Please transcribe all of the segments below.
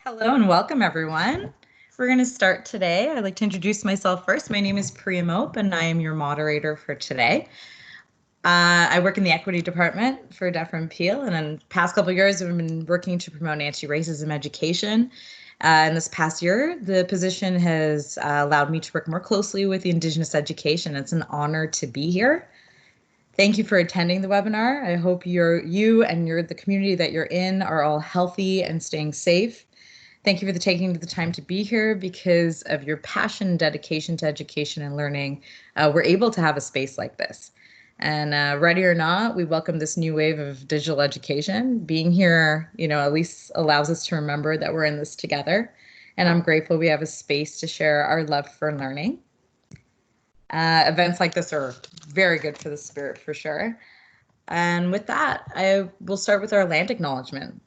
Hello and welcome, everyone. We're going to start today. I'd like to introduce myself first. My name is Priya Mope, and I am your moderator for today. I work in the equity department for FNMIEAO, and in the past couple of years, I've been working to promote anti-racism education. In this past year, the position has allowed me to work more closely with the Indigenous education. It's an honor to be here. Thank you for attending the webinar. I hope you and the community that you're in are all healthy and staying safe. Thank you for taking the time to be here. Because of your passion and dedication to education and learning, we're able to have a space like this. And ready or not, we welcome this new wave of digital education. Being here, at least allows us to remember that we're in this together. And I'm grateful we have a space to share our love for learning. Events like this are very good for the spirit, for sure. And with that, I will start with our land acknowledgement.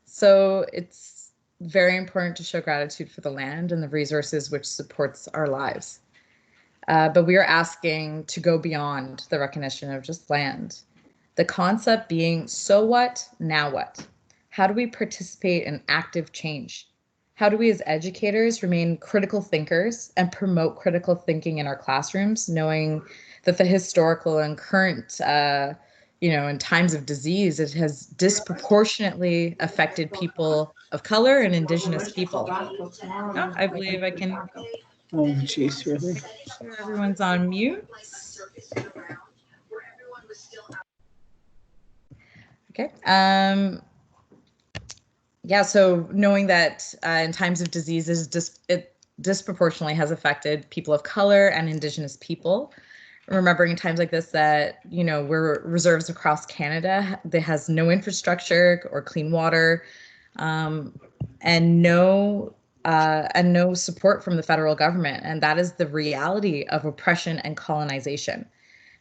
So it's very important to show gratitude for the land and the resources which supports our lives. But we are asking to go beyond the recognition of just land. The concept being, so what, now what? How do we participate in active change? How do we as educators remain critical thinkers and promote critical thinking in our classrooms, knowing that the historical and current in times of disease, it has disproportionately affected people of color and Indigenous people. Oh, I believe I can. Oh, jeez, really? Sure, everyone's on mute. Okay. Yeah, so knowing that in times of diseases, it disproportionately has affected people of color and Indigenous people. Remembering times like this that, we're reserves across Canada that has no infrastructure or clean water, and no support from the federal government. And that is the reality of oppression and colonization.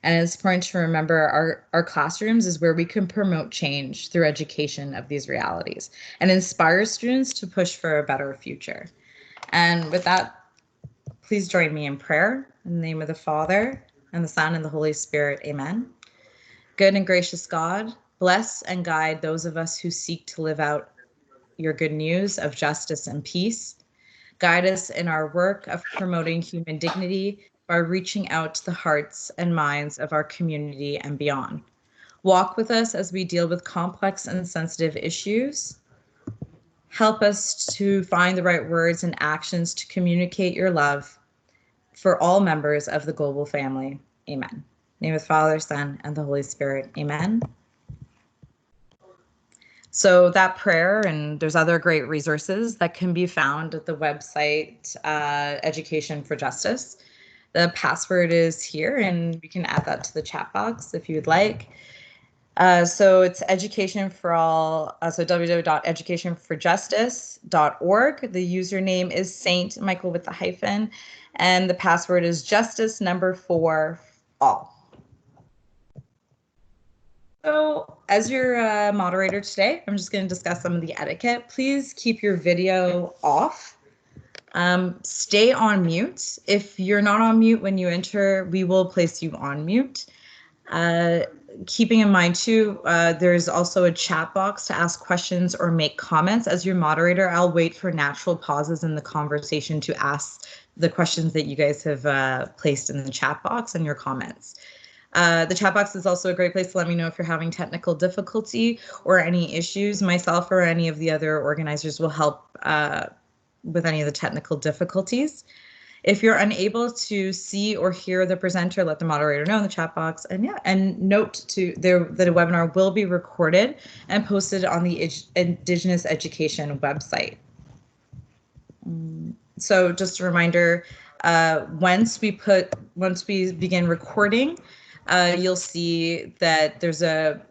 And it's important to remember our classrooms is where we can promote change through education of these realities and inspire students to push for a better future. And with that, please join me in prayer. In the name of the Father, and the Son, and the Holy Spirit. Amen. Good and gracious God, bless and guide those of us who seek to live out your good news of justice and peace. Guide us in our work of promoting human dignity by reaching out to the hearts and minds of our community and beyond. Walk with us as we deal with complex and sensitive issues. Help us to find the right words and actions to communicate your love for all members of the global family. Amen. In the name of the Father, Son, and the Holy Spirit. Amen. So that prayer, and there's other great resources that can be found at the website, Education for Justice. The password is here, and we can add that to the chat box if you would like. So it's Education for All, so www.educationforjustice.org. The username is Saint Michael with the hyphen, and the password is justice number 4 all. So as your moderator today, I'm just going to discuss some of the etiquette. Please keep your video off. Stay on mute. If you're not on mute when you enter, we will place you on mute. Keeping in mind too, there's also a chat box to ask questions or make comments. As your moderator, I'll wait for natural pauses in the conversation to ask the questions that you guys have placed in the chat box and your comments. The chat box is also a great place to let me know if you're having technical difficulty or any issues. Myself or any of the other organizers will help with any of the technical difficulties. If you're unable to see or hear the presenter, let the moderator know in the chat box. And note that a webinar will be recorded and posted on the Indigenous Education website. So just a reminder, once we begin recording, you'll see that there's a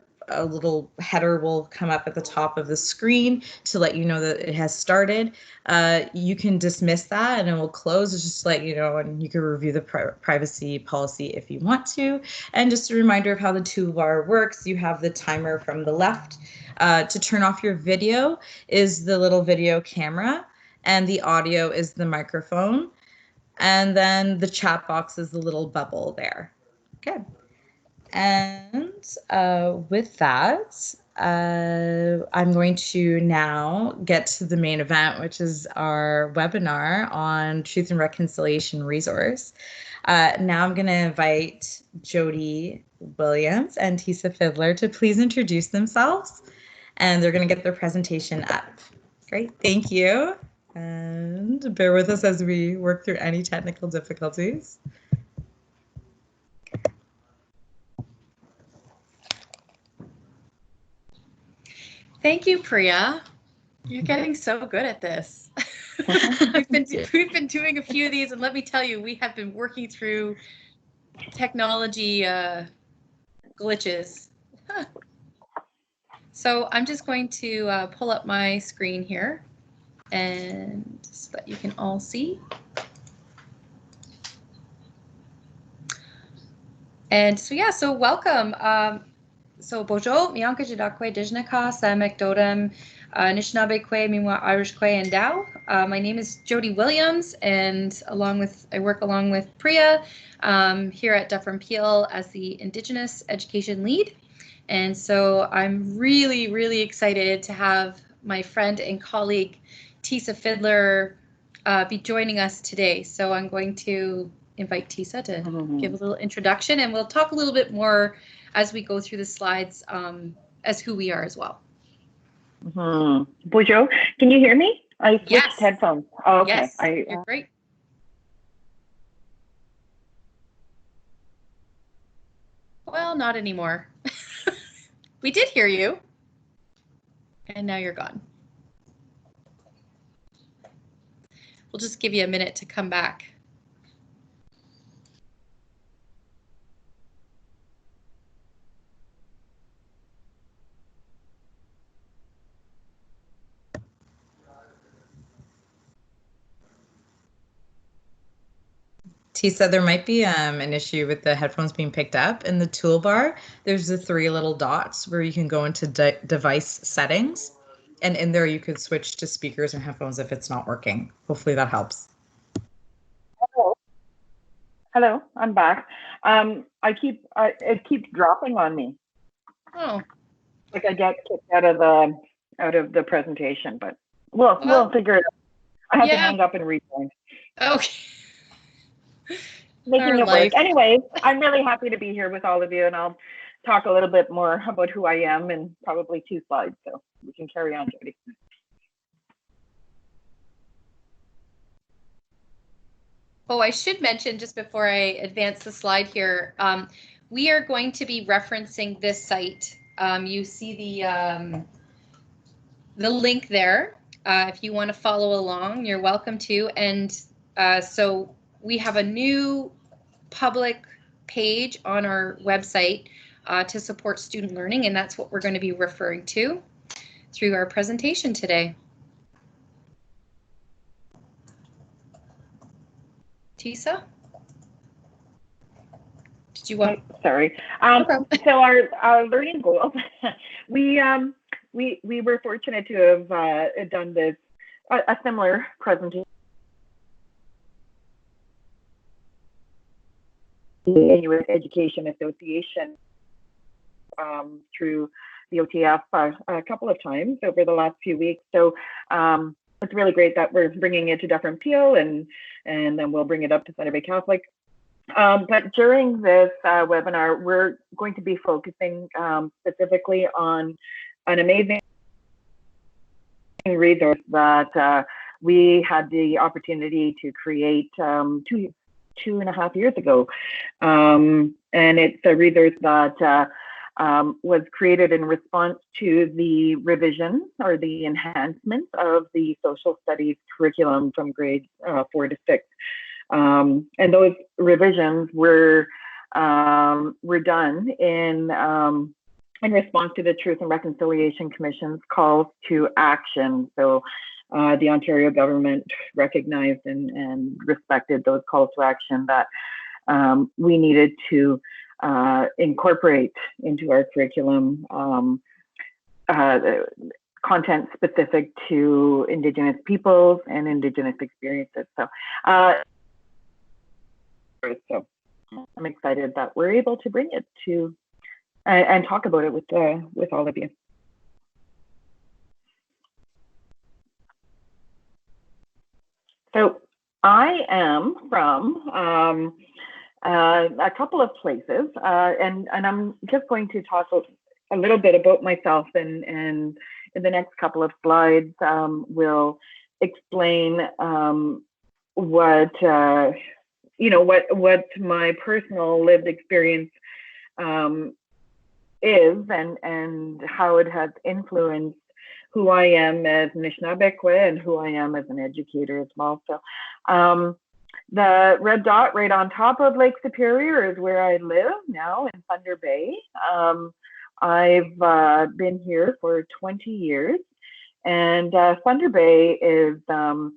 little header will come up at the top of the screen to let you know that it has started. You can dismiss that and it will close. It's just to let you know, and you can review the privacy policy if you want to. And just a reminder of how the toolbar works. You have the timer from the left. To turn off your video is the little video camera, and the audio is the microphone. And then the chat box is the little bubble there. Okay. And with that, I'm going to now get to the main event, which is our webinar on Truth and Reconciliation resource. Now I'm going to invite Jody Williams and Tesa Fiddler to please introduce themselves, and they're going to get their presentation up. Great, thank you. And bear with us as we work through any technical difficulties. Thank you, Priya. You're getting so good at this. We've been doing a few of these, and let me tell you, we have been working through technology glitches. So I'm just going to pull up my screen here, and so that you can all see. And so yeah, so welcome. So Bojo, Mianka Jidakwe, Dijnaka, Samek Dodem, Anishinaabe Kwe, Mi'kmaq, Irish Kwe, and Dao. My name is Jody Williams, and I work along with Priya here at FNMIEAO as the Indigenous Education Lead. And so I'm really, really excited to have my friend and colleague Tesa Fiddler be joining us today. So I'm going to invite Tesa to give a little introduction, and we'll talk a little bit more as we go through the slides as who we are as well. Bojo, can you hear me? I switched Yes. headphones. Oh, okay. Yes, you're great. Well, not anymore. We did hear you, and now you're gone. We'll just give you a minute to come back. Tesa, there might be an issue with the headphones being picked up. In the toolbar, there's the 3 little dots where you can go into device settings, and in there you could switch to speakers and headphones if it's not working. Hopefully that helps. Hello, I'm back. It keeps dropping on me. Oh, Like I get kicked out of the presentation, but we'll figure it out. I have to hang up and rejoin. okay. Making it work. Anyway, I'm really happy to be here with all of you, and I'll talk a little bit more about who I am in probably 2 slides, so we can carry on, Jody. Oh, I should mention just before I advance the slide here, we are going to be referencing this site. You see the link there. If you want to follow along, you're welcome to. And so we have a new public page on our website to support student learning, and that's what we're going to be referring to through our presentation today. Tesa? Did you want? Sorry. So our learning goals, we were fortunate to have done this a similar presentation. The Inuit Education Association through the OTF a couple of times over the last few weeks. So it's really great that we're bringing it to FNMIEAO, and then we'll bring it up to Center Bay Catholic. But during this webinar, we're going to be focusing specifically on an amazing resource that we had the opportunity to create 2.5 years ago. And it's a resource that was created in response to the revision or the enhancement of the social studies curriculum from grades 4 to 6. And those revisions were done in response to the Truth and Reconciliation Commission's calls to action. So the Ontario government recognized and respected those calls to action that we needed to incorporate into our curriculum content specific to Indigenous peoples and Indigenous experiences. So I'm excited that we're able to bring it to and talk about it with all of you. So I am from a couple of places, and I'm just going to talk a little bit about myself, and in the next couple of slides, we'll explain what what my personal lived experience is, and how it has influenced who I am as Anishinaabekwe and who I am as an educator as well. So the red dot right on top of Lake Superior is where I live now in Thunder Bay. I've been here for 20 years, and Thunder Bay is a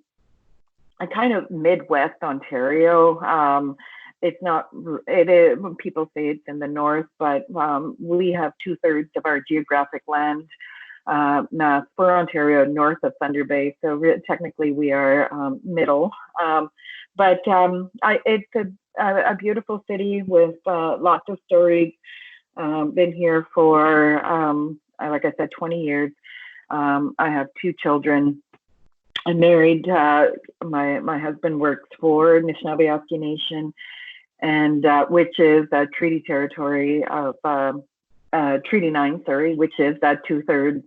kind of Midwest Ontario. It's not, it is, when people say it's in the north, but we have 2/3 of our geographic land mass for Ontario north of Thunder Bay. So technically we are middle. But it's a beautiful city with lots of stories. Been here for, like I said, 20 years. I have 2 children. I'm married. My husband works for Anishinaabe Nation, and which is a treaty territory of Treaty 9, which is that 2/3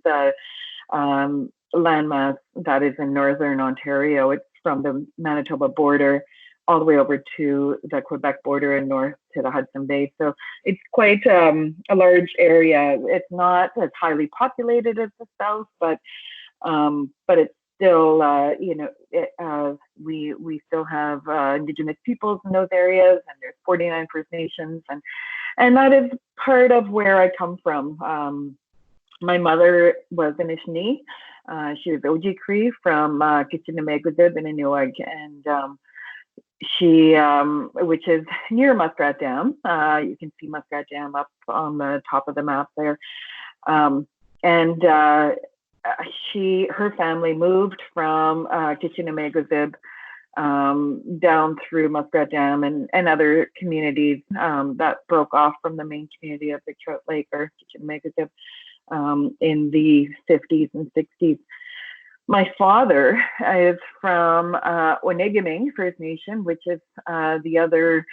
landmass that is in northern Ontario. It's from the Manitoba border all the way over to the Quebec border and north to the Hudson Bay. So it's quite a large area. It's not as highly populated as the South, but it's still, we still have Indigenous peoples in those areas, and there's 49 First Nations, and that is part of where I come from. My mother was Anishinaabe. She was Ojibwe from Kitchener-Megawidib in Inuit, and she, which is near Muskrat Dam. You can see Muskrat Dam up on the top of the map there. And her family moved from Kitchener-Megawidib down through Muskrat Dam and other communities that broke off from the main community of the Trout Lake or Kitchener-Megawidib in the 50s and 60s. My father is from Onigaming First Nation, which is the other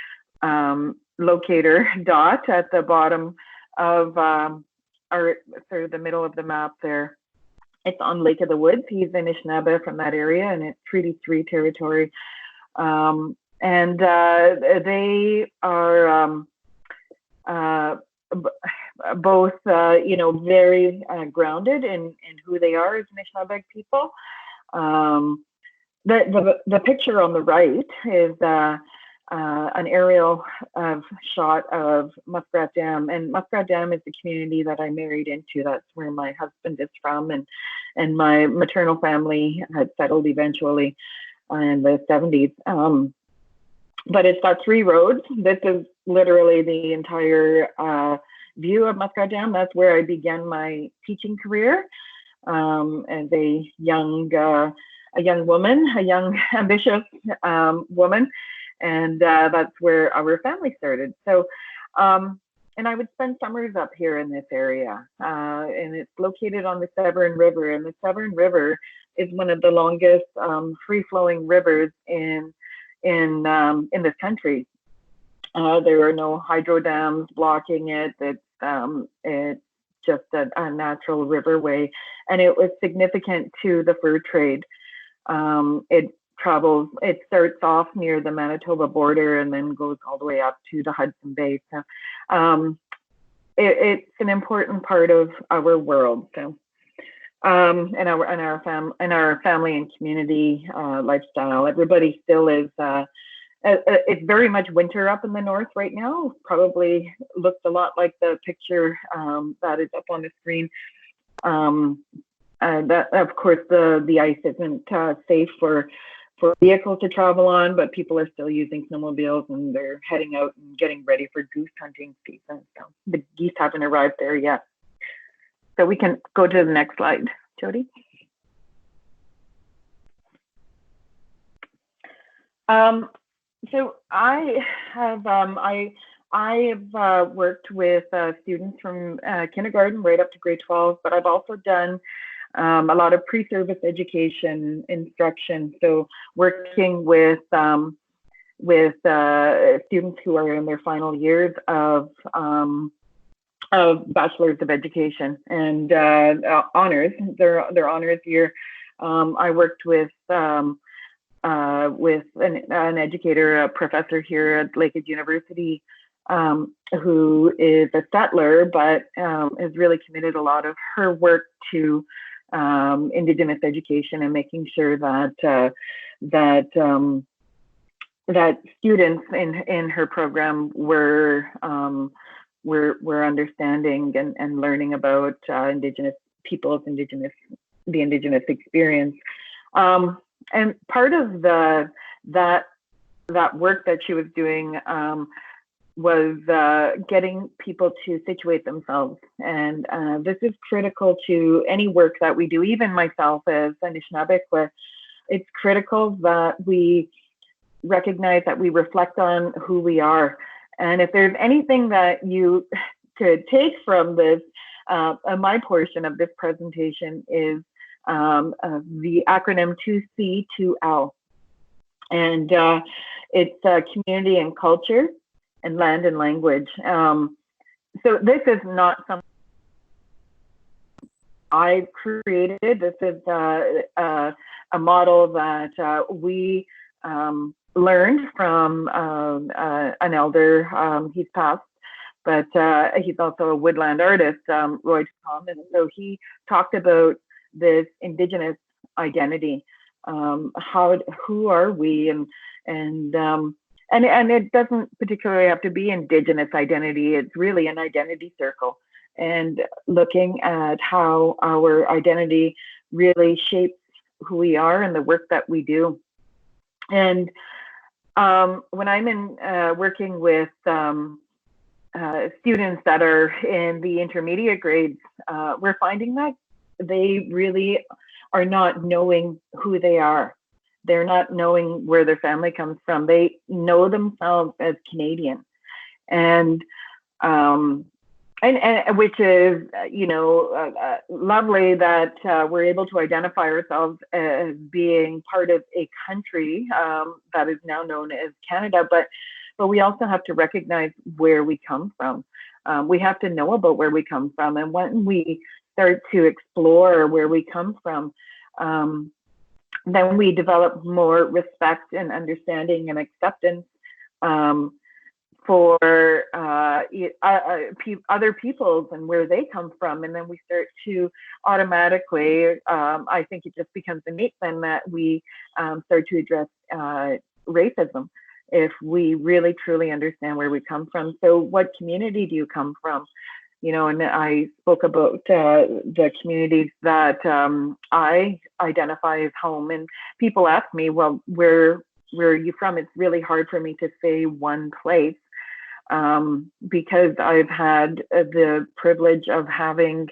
locator dot at the bottom of sort of the middle of the map there. It's on Lake of the Woods. He's Anishinaabe from that area, and it's Treaty 3 territory. And they are both, very grounded in who they are as Anishinaabe people. The picture on the right is an aerial shot of Muskrat Dam, and Muskrat Dam is the community that I married into. That's where my husband is from, and my maternal family had settled eventually in the 70s. But it's got 3 roads. This is literally the entire view of Muskrat Dam. That's where I began my teaching career as a young woman, a young ambitious woman. And that's where our family started. So, and I would spend summers up here in this area. And it's located on the Severn River. And the Severn River is one of the longest free-flowing rivers in this country. There are no hydro dams blocking it. It's just a natural riverway. And it was significant to the fur trade. It starts off near the Manitoba border and then goes all the way up to the Hudson Bay. So it's an important part of our world. So and our family and community lifestyle. Everybody still is. It's very much winter up in the north right now. Probably looks a lot like the picture that is up on the screen. That of course the ice isn't safe for vehicles to travel on, but people are still using snowmobiles and they're heading out and getting ready for goose hunting season. So the geese haven't arrived there yet. So we can go to the next slide, Jody. So I have worked with students from kindergarten right up to grade 12, but I've also done a lot of pre-service education instruction. So working with students who are in their final years of bachelors of education and honors, their honors year. I worked with an educator, a professor here at Lakehead University, who is a settler, but has really committed a lot of her work to Indigenous education and making sure that that students in her program were understanding and learning about Indigenous peoples, the Indigenous experience. And part of that work that she was doing was getting people to situate themselves. And this is critical to any work that we do, even myself as Anishinaabe. It's critical that we recognize that we reflect on who we are. And if there's anything that you could take from this, my portion of this presentation is the acronym 2C2L. And it's community and culture and land and language. So this is not something I created. This is a model that we learned from an elder. He's passed, but he's also a woodland artist, Roy Tom. And so he talked about this Indigenous identity. Who are we? And it doesn't particularly have to be Indigenous identity. It's really an identity circle, and looking at how our identity really shapes who we are and the work that we do. And when I'm working with students that are in the intermediate grades, we're finding that they really are not knowing who they are. They're not knowing where their family comes from. They know themselves as Canadian, and which is, lovely that we're able to identify ourselves as being part of a country that is now known as Canada. But we also have to recognize where we come from. We have to know about where we come from, and when we start to explore where we come from, then we develop more respect and understanding and acceptance for other peoples and where they come from. And then we start to automatically, I think it just becomes innate then that we start to address racism if we really truly understand where we come from. So what community do you come from? And I spoke about the communities that I identify as home, and people ask me, well, where are you from? It's really hard for me to say one place because I've had the privilege of having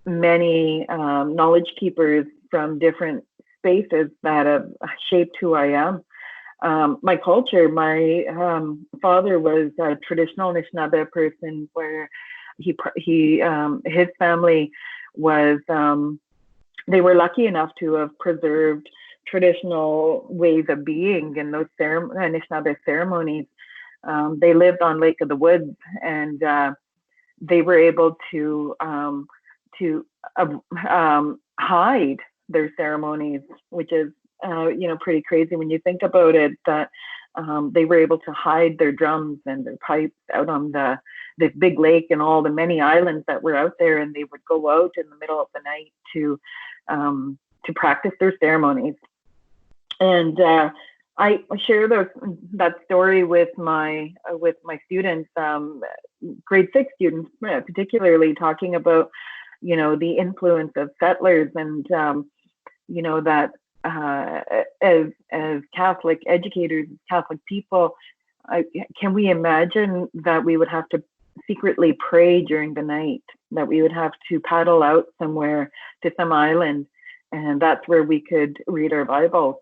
many knowledge keepers from different spaces that have shaped who I am. My culture, my father was a traditional Anishinaabe person, where his family was, they were lucky enough to have preserved traditional ways of being and those Anishinaabe ceremonies. They lived on Lake of the Woods, and they were able to hide their ceremonies, which is pretty crazy when you think about it, that they were able to hide their drums and their pipes out on this big lake and all the many islands that were out there, and they would go out in the middle of the night to practice their ceremonies. And I share that story with my students, grade 6 students particularly, talking about the influence of settlers, and that as Catholic educators, Catholic people, can we imagine that we would have to secretly pray during the night, that we would have to paddle out somewhere to some island, and that's where we could read our Bibles?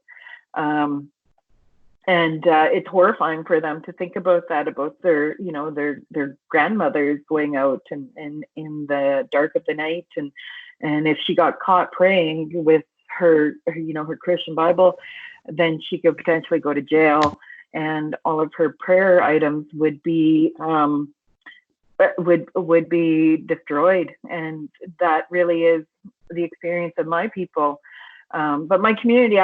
And it's horrifying for them to think about that, about their grandmothers going out and in the dark of the night And if she got caught praying with her Christian Bible, then she could potentially go to jail, and all of her prayer items would be destroyed. And that really is the experience of my people. But my community,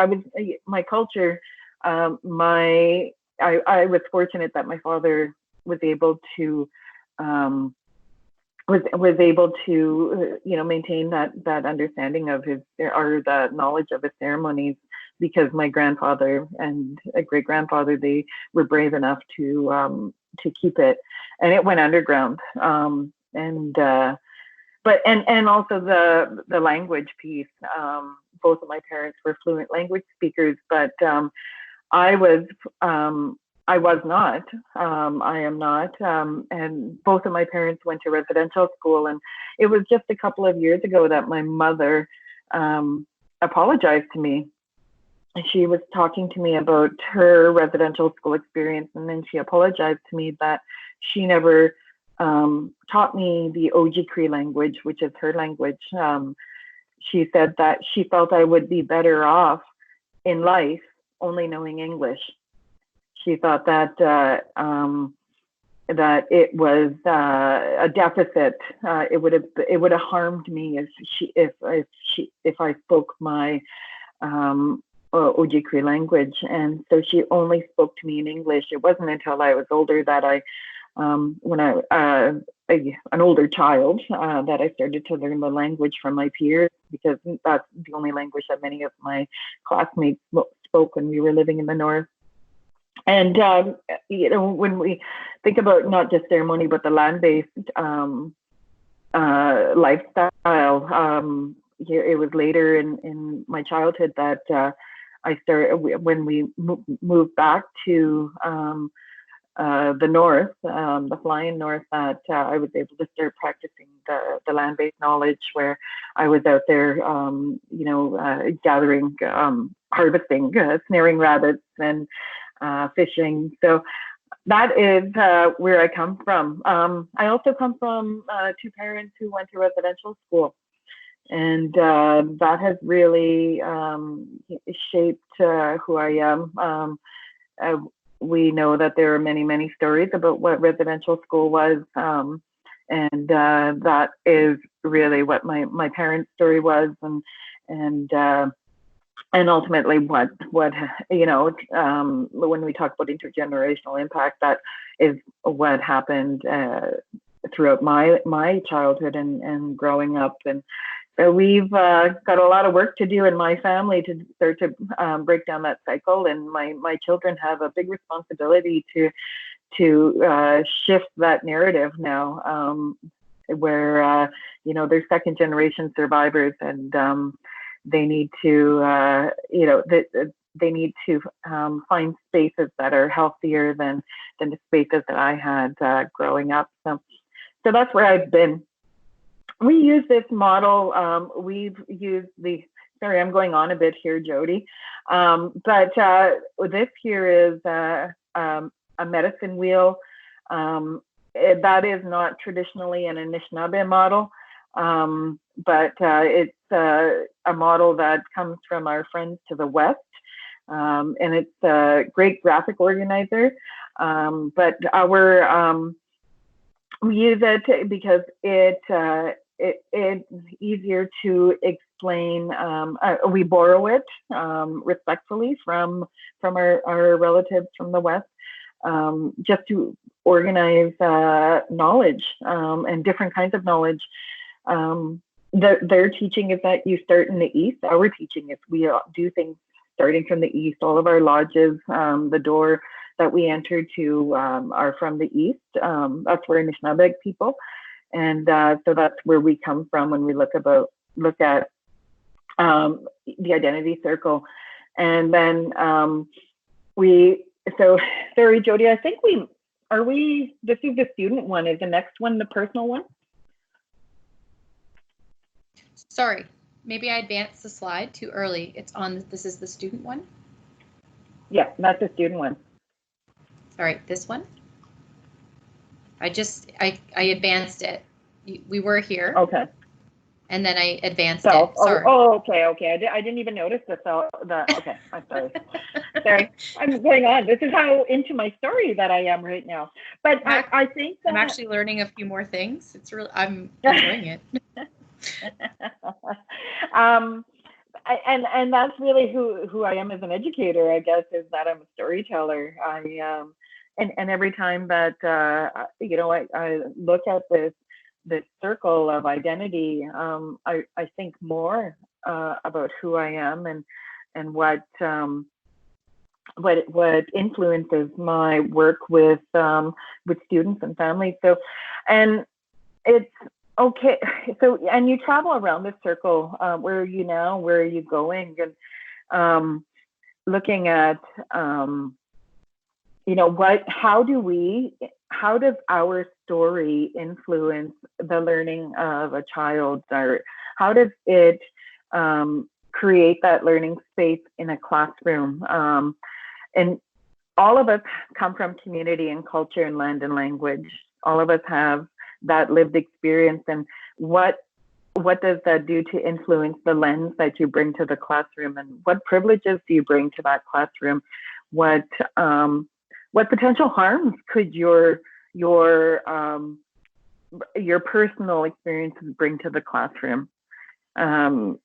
my culture, I was fortunate that my father was able to maintain that understanding of the knowledge of his ceremonies, because my grandfather and a great grandfather, they were brave enough to keep it, and it went underground. And also the language piece. Both of my parents were fluent language speakers, but I was not. I am not. And both of my parents went to residential school, and it was just a couple of years ago that my mother apologized to me. She was talking to me about her residential school experience, and then she apologized to me that she never taught me the Ojibwe language, which is her language. She said that she felt I would be better off in life only knowing English. She thought that that it was a deficit. It would have harmed me if I spoke my Ojibwe language, and so she only spoke to me in English. It wasn't until I was older that an older child, that I started to learn the language from my peers, because that's the only language that many of my classmates spoke when we were living in the North. And when we think about not just ceremony but the land-based lifestyle, it was later in my childhood that I started, when we moved back to the North, the flying North, that I was able to start practicing the land-based knowledge, where I was out there, gathering, harvesting, snaring rabbits, and fishing. So that is where I come from. I also come from two parents who went to residential school, and that has really shaped who I am. We know that there are many, many stories about what residential school was, and that is really what my parents' story was, and ultimately what when we talk about intergenerational impact, that is what happened throughout my childhood and growing up. And we've got a lot of work to do in my family to start to break down that cycle, and my children have a big responsibility to shift that narrative now, where they're second generation survivors, and they need to they need to find spaces that are healthier than the spaces that I had growing up. So that's where I've been. We use this model. We've used sorry, I'm going on a bit here, Jody. But this here is a medicine wheel. That is not traditionally an Anishinaabe model, but it's a model that comes from our friends to the west. And it's a great graphic organizer. But we use it because it's easier to explain. We borrow it respectfully from our relatives from the West, just to organize knowledge and different kinds of knowledge. Their teaching is that you start in the East. Our teaching is we do things starting from the East. All of our lodges, the door that we enter to are from the East. That's where Anishinaabe people. And so that's where we come from when we look at the identity circle. And then sorry, Jody, I think this is the student one. Is the next one the personal one? Sorry, maybe I advanced the slide too early. This is the student one? Yeah, that's the student one. Sorry, this one? I advanced it. We were here. Okay. and then I advanced Self. it. Sorry. Okay. I didn't even notice the self. Okay, I'm sorry. Sorry, I'm going on. This is how into my story that I am right now. But I think that I'm actually learning a few more things. I'm enjoying it. And that's really who I am as an educator, I guess, is that I'm a storyteller. And every time that I look at this circle of identity, I think more about who I am and what influences my work with students and families. So, and it's okay. So, and you travel around this circle. Where are you now? Where are you going? And looking at how does our story influence the learning of a child, or how does it create that learning space in a classroom? And all of us come from community and culture and land and language. All of us have that lived experience. And what does that do to influence the lens that you bring to the classroom? And what privileges do you bring to that classroom? What potential harms could your personal experiences bring to the classroom? When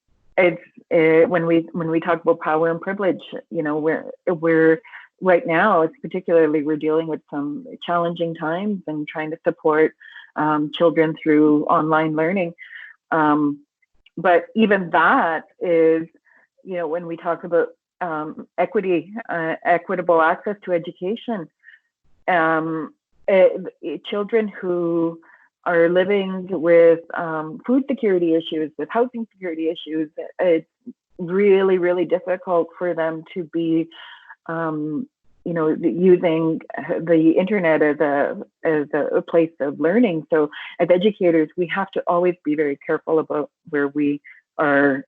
we talk about power and privilege, we're right now, it's particularly, we're dealing with some challenging times and trying to support children through online learning. But even that is, when we talk about equitable access to education, children who are living with food security issues, with housing security issues, it's really, really difficult for them to be, using the internet as a place of learning. So as educators, we have to always be very careful about where we are,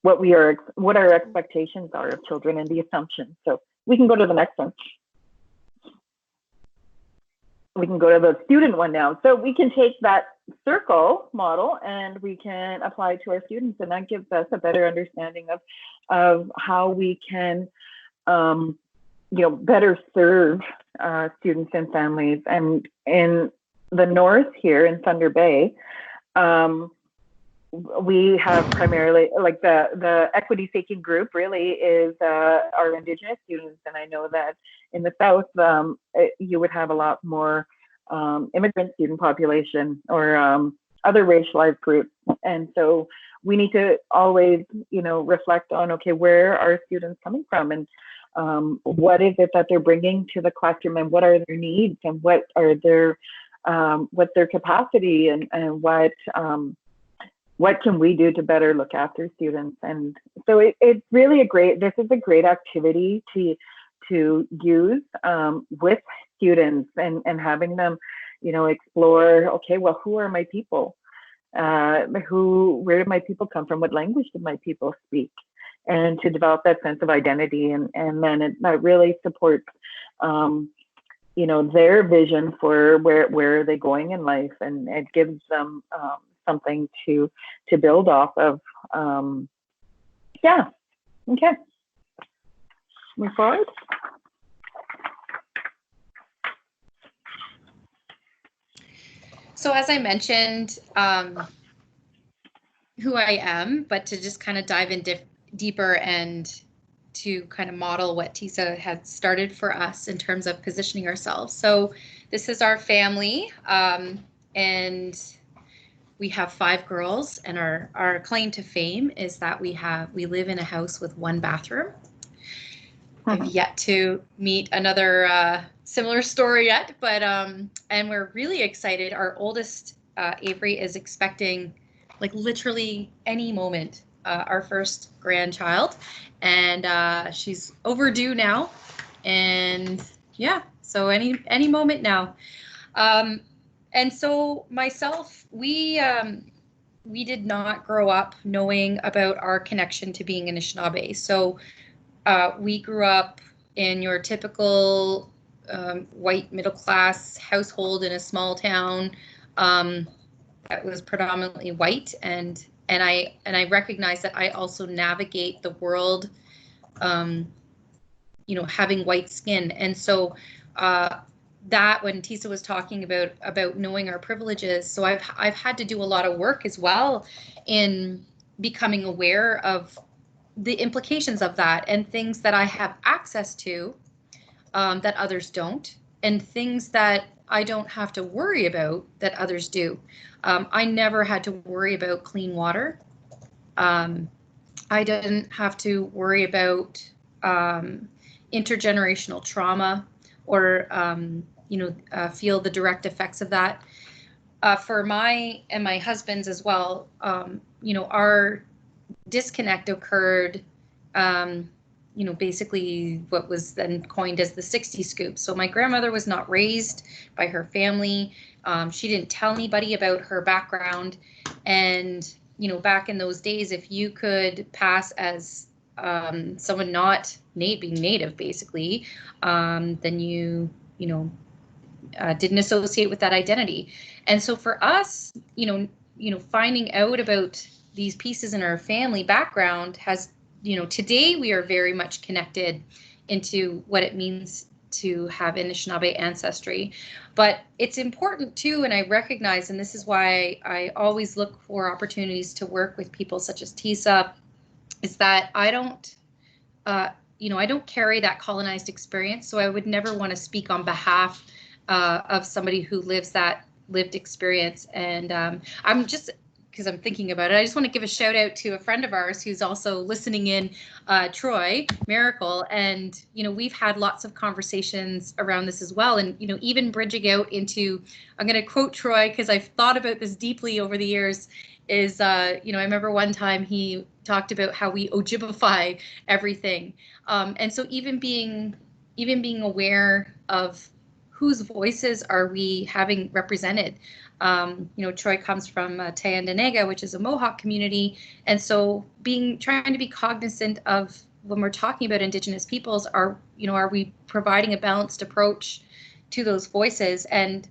what our expectations are of children and the assumptions. So we can go to the next one. We can go to the student one now. So we can take that circle model and we can apply it to our students, and that gives us a better understanding of how we can better serve students and families. And in the north here in Thunder Bay, we have primarily, like, the equity seeking group really is our Indigenous students. And I know that in the south, you would have a lot more immigrant student population or other racialized groups. And so we need to always, reflect on, okay, where are students coming from, and what is it that they're bringing to the classroom, and what are their needs, and what are what's their capacity, and what can we do to better look after students? And so it's really this is a great activity to use with students, and having them, explore, okay, well, who are my people? Where did my people come from? What language did my people speak? And to develop that sense of identity, and then that really supports, their vision for where are they going in life, and it gives them something to build off of. Yeah. Okay. Move forward. So as I mentioned, who I am, but to just kind of dive in deeper and to kind of model what Tesa had started for us in terms of positioning ourselves. So this is our family, and we have 5 girls, and our claim to fame is that we live in a house with 1 bathroom. I've yet to meet another similar story yet, but and we're really excited. Our oldest, Avery, is expecting, like, literally any moment, our first grandchild, and she's overdue now, and yeah, so any moment now. And so myself, we did not grow up knowing about our connection to being Anishinaabe. So we grew up in your typical white middle class household in a small town. was predominantly white, and I recognize that I also navigate the world, you know, having white skin. And so that when Tesa was talking about knowing our privileges, so I've had to do a lot of work as well in becoming aware of the implications of that and things that I have access to that others don't, and things that I don't have to worry about that others do. I never had to worry about clean water. I didn't have to worry about intergenerational trauma or feel the direct effects of that. For my and my husband's as well, our disconnect occurred, basically what was then coined as the 60 scoop. So my grandmother was not raised by her family. She didn't tell anybody about her background. And, back in those days, if you could pass as someone not being Native, basically, then you didn't associate with that identity. And so for us, finding out about these pieces in our family background has, today we are very much connected into what it means to have Anishinaabe ancestry. But it's important too, and I recognize, and this is why I always look for opportunities to work with people such as Tesa, is that I don't carry that colonized experience. So I would never want to speak on behalf of somebody who lives that lived experience. And I'm just, because I'm thinking about it, I just want to give a shout out to a friend of ours who's also listening in, Troy Miracle. And, we've had lots of conversations around this as well. And, even bridging out into, I'm going to quote Troy because I've thought about this deeply over the years, is, I remember one time he talked about how we Ojibify everything. And so even being aware of whose voices are we having represented. Troy comes from Tyendinaga, which is a Mohawk community. And so trying to be cognizant of when we're talking about Indigenous peoples, are we providing a balanced approach to those voices? And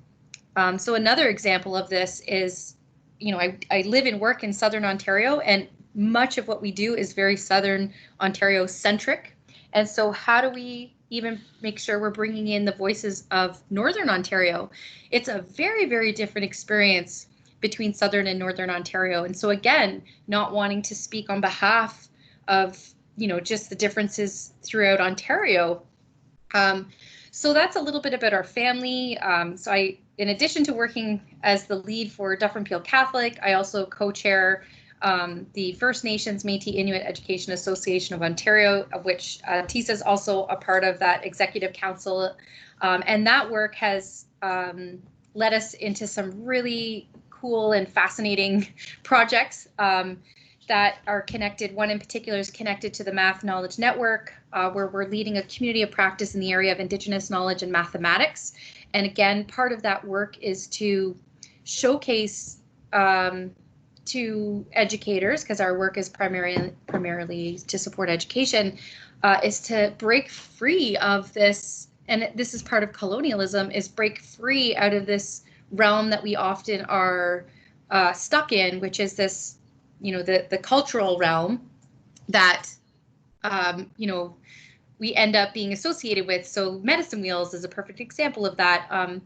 so another example of this is, I live and work in Southern Ontario, and much of what we do is very Southern Ontario centric. And so how do we even make sure we're bringing in the voices of Northern Ontario? It's a very, very different experience between Southern and Northern Ontario. And so again, not wanting to speak on behalf of, just the differences throughout Ontario. So that's a little bit about our family. So in addition to working as the lead for Dufferin Peel Catholic, I also co-chair the First Nations Metis and Inuit Education Association of Ontario, of which Tesa is also a part of that executive council. And that work has led us into some really cool and fascinating projects that are connected. One in particular is connected to the Math Knowledge Network, where we're leading a community of practice in the area of Indigenous knowledge and mathematics. And again, part of that work is to showcase to educators, because our work is primarily to support education, is to break free of this, and this is part of colonialism, is break free out of this realm that we often are stuck in, which is this, the cultural realm that, we end up being associated with. So medicine wheels is a perfect example of that.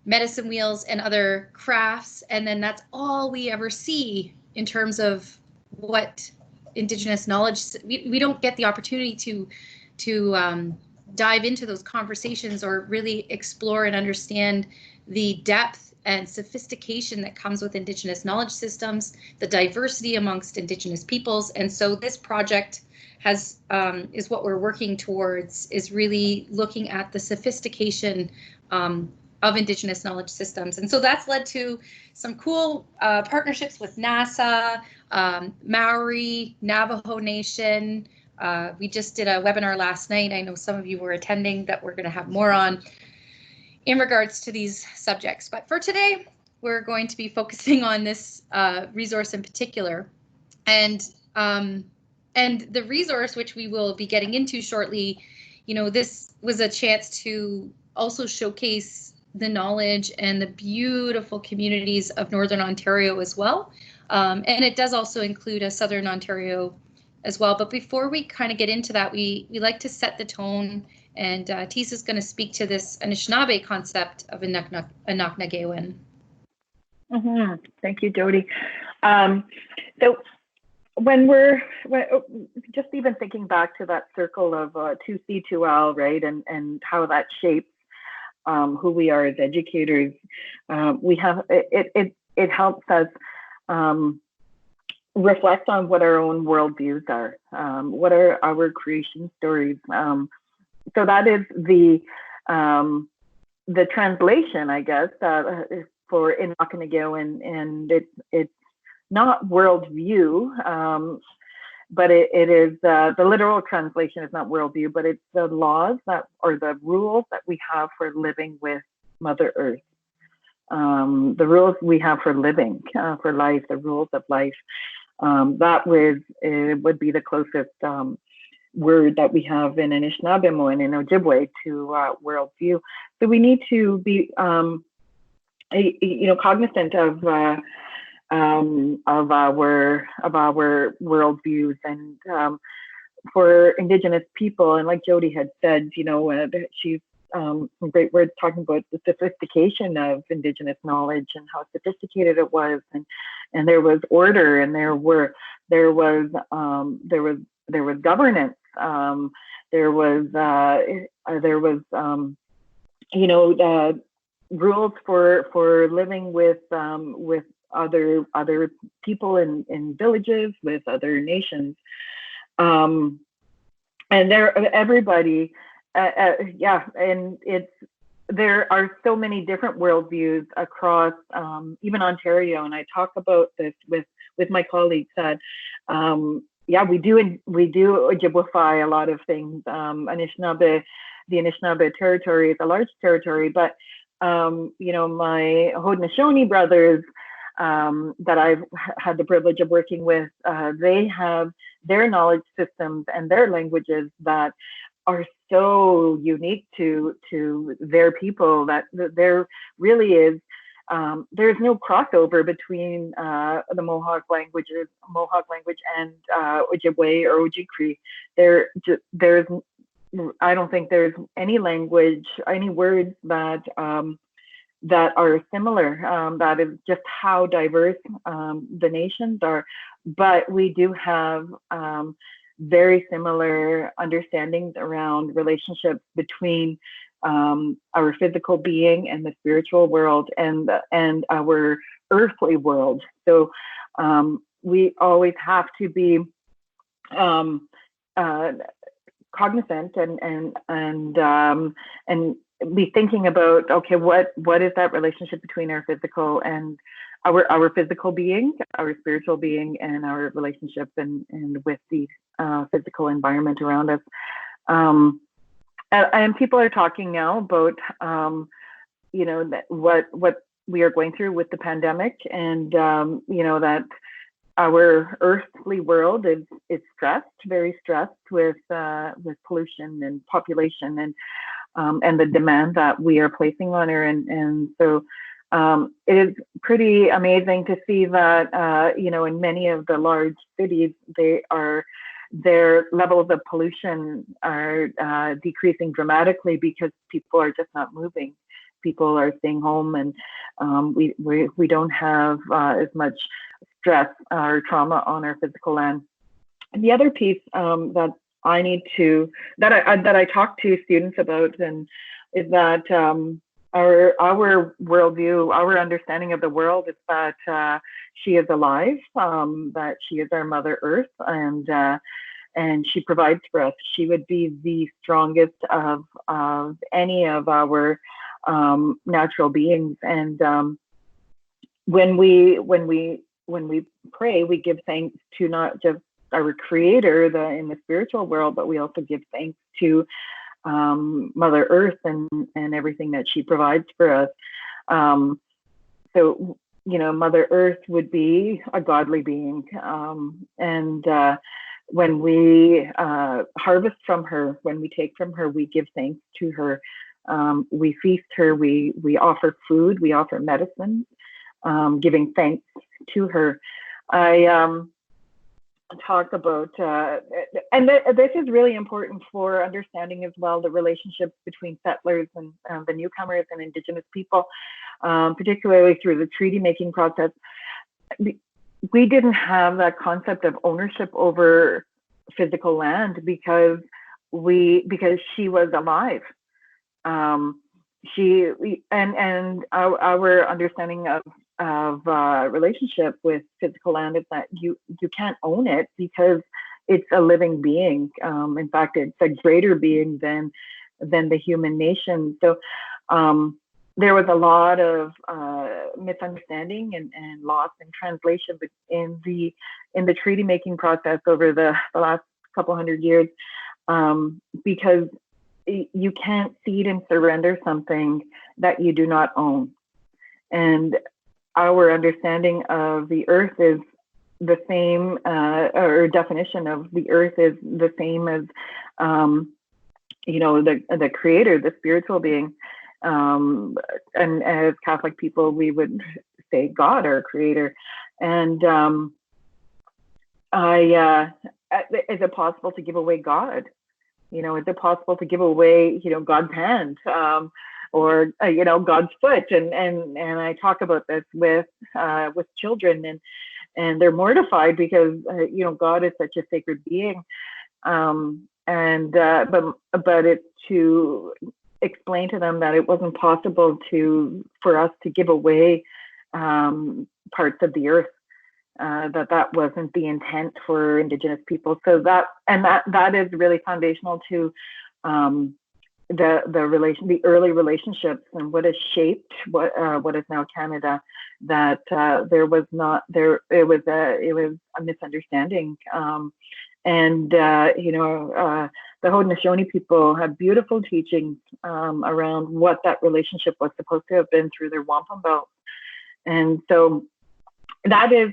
Medicine wheels and other crafts, and then that's all we ever see in terms of what Indigenous knowledge. We don't get the opportunity to dive into those conversations or really explore and understand the depth and sophistication that comes with Indigenous knowledge systems, the diversity amongst Indigenous peoples. And so this project is what we're working towards, is really looking at the sophistication of Indigenous knowledge systems. And so that's led to some cool partnerships with NASA, Maori, Navajo Nation. We just did a webinar last night. I know some of you were attending, that we're going to have more on in regards to these subjects. But for today, we're going to be focusing on this resource in particular. And the resource, which we will be getting into shortly, this was a chance to also showcase the knowledge and the beautiful communities of Northern Ontario as well. And it does also include a Southern Ontario as well. But before we kind of get into that, we like to set the tone, and Tesa is going to speak to this Anishinaabe concept of Anaknagewin. Thank you, Jody. So when just even thinking back to that circle of 2C2L, right, and how that shapes who we are as educators, we have it helps us reflect on what our own worldviews are, what are our creation stories. So that is the translation, I guess, for Inakanago, and it's not worldview, but it is the literal translation is not worldview, but it's the laws or the rules that we have for living with Mother Earth. The rules we have for living, for life, the rules of life. That would be the closest word that we have in Anishinaabe and in Ojibwe to worldview. So we need to be, cognizant of our worldviews, and for Indigenous people, and like Jody had said, she's some great words talking about the sophistication of Indigenous knowledge and how sophisticated it was, and there was order, and there was governance, there was rules for living with other people in villages, with other nations, and everybody. And there are so many different worldviews across even Ontario, and I talk about this with my colleagues that we do Ojibwify a lot of things. The Anishinaabe territory is a large territory, but my Haudenosaunee brothers that I've had the privilege of working with, they have their knowledge systems and their languages that are so unique to their people that there really is there's no crossover between the Mohawk language and Ojibwe or Ojibwe. There's I don't think there's any language, any words that are similar. That is just how diverse the nations are. But we do have very similar understandings around relationships between our physical being and the spiritual world and our earthly world. So we always have to be cognizant and be thinking about, okay, what is that relationship between our physical and our physical being, our spiritual being, and our relationship and with the physical environment around us. And people are talking now about that what we are going through with the pandemic, and that our earthly world is stressed, very stressed with pollution and population and the demand that we are placing on her, and so it is pretty amazing to see that in many of the large cities, their levels of pollution are decreasing dramatically because people are just not moving. People are staying home, and we don't have as much stress or trauma on our physical land. And the other piece that I talk to students about is that our worldview, our understanding of the world is that she is alive, that she is our Mother Earth, and she provides for us. She would be the strongest of any of our natural beings. And when we pray, we give thanks to not just our Creator in the spiritual world, but we also give thanks to Mother Earth and everything that she provides for us. So Mother Earth would be a godly being, and when we harvest from her, when we take from her, we give thanks to her. We feast her, we offer food, we offer medicine, giving thanks to her. I talk about, and this is really important for understanding as well, the relationships between settlers and the newcomers and Indigenous people, particularly through the treaty making process. We didn't have that concept of ownership over physical land because she was alive. Our understanding of relationship with physical land is that you can't own it because it's a living being. In fact, it's a greater being than the human nation. So there was a lot of misunderstanding and loss in translation in the treaty making process over the last couple hundred years, because you can't cede and surrender something that you do not own. And our understanding of the earth is the same, or definition of the earth is the same as, the creator, the spiritual being. And as Catholic people, we would say God, our creator. And is it possible to give away God? Is it possible to give away, God's hand, or God's foot? And I talk about this with children, and they're mortified because God is such a sacred being, but it's to explain to them that it wasn't possible for us to give away parts of the earth. That wasn't the intent for Indigenous people. So that is really foundational to the early relationships and what has shaped what is now Canada. That it was a misunderstanding, and the Haudenosaunee people have beautiful teachings around what that relationship was supposed to have been through their wampum belts, and so. That is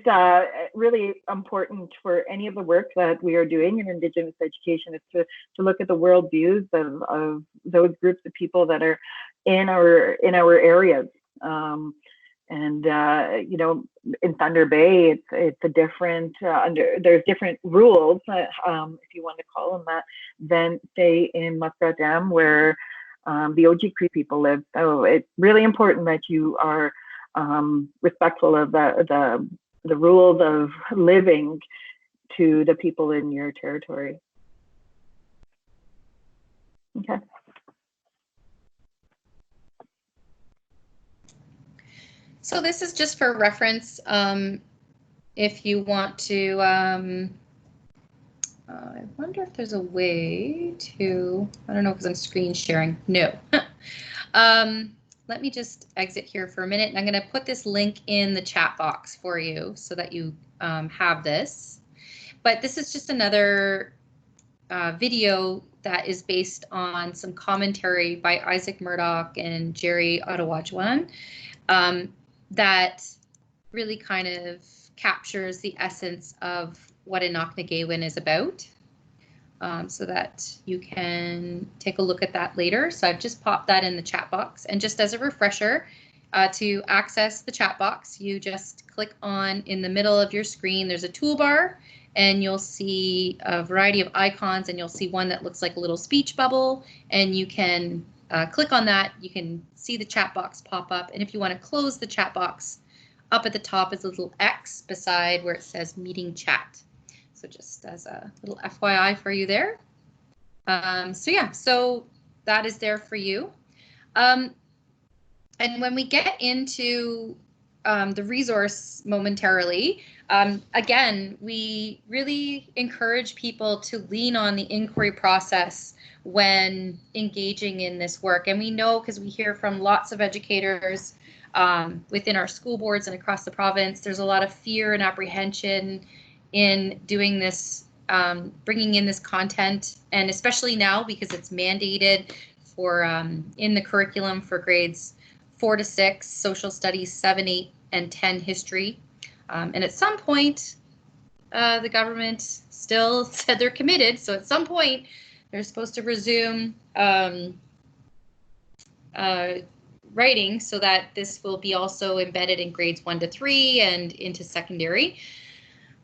really important for any of the work that we are doing in Indigenous education, is to look at the world views of those groups of people that are in our areas. In Thunder Bay, it's a different there's different rules, if you want to call them that, than say in Muskrat Dam, where the Oji Cree people live. So it's really important that you are respectful of the rules of living to the people in your territory. Okay. So this is just for reference. If you want to, I wonder if there's a way to, I don't know, because I'm screen sharing. No. Let me just exit here for a minute, and I'm going to put this link in the chat box for you so that you have this. But this is just another video that is based on some commentary by Isaac Murdoch and Jerry Ottawajuan that really kind of captures the essence of what Enoch-Nagawin is about. So that you can take a look at that later. So I've just popped that in the chat box. And just as a refresher, to access the chat box, you just click on, in the middle of your screen, there's a toolbar, and you'll see a variety of icons, and you'll see one that looks like a little speech bubble, and you can click on that. You can see the chat box pop up. And if you want to close the chat box, up at the top is a little X beside where it says meeting chat. So just as a little FYI for you there. So that is there for you. And when we get into the resource momentarily, again, we really encourage people to lean on the inquiry process when engaging in this work. And we know, because we hear from lots of educators within our school boards and across the province, there's a lot of fear and apprehension in doing this, bringing in this content, and especially now because it's mandated for in the curriculum for grades 4 to 6, social studies, 7, 8, and 10 history. And at some point, the government still said they're committed. So at some point, they're supposed to resume writing, so that this will be also embedded in grades 1 to 3 and into secondary.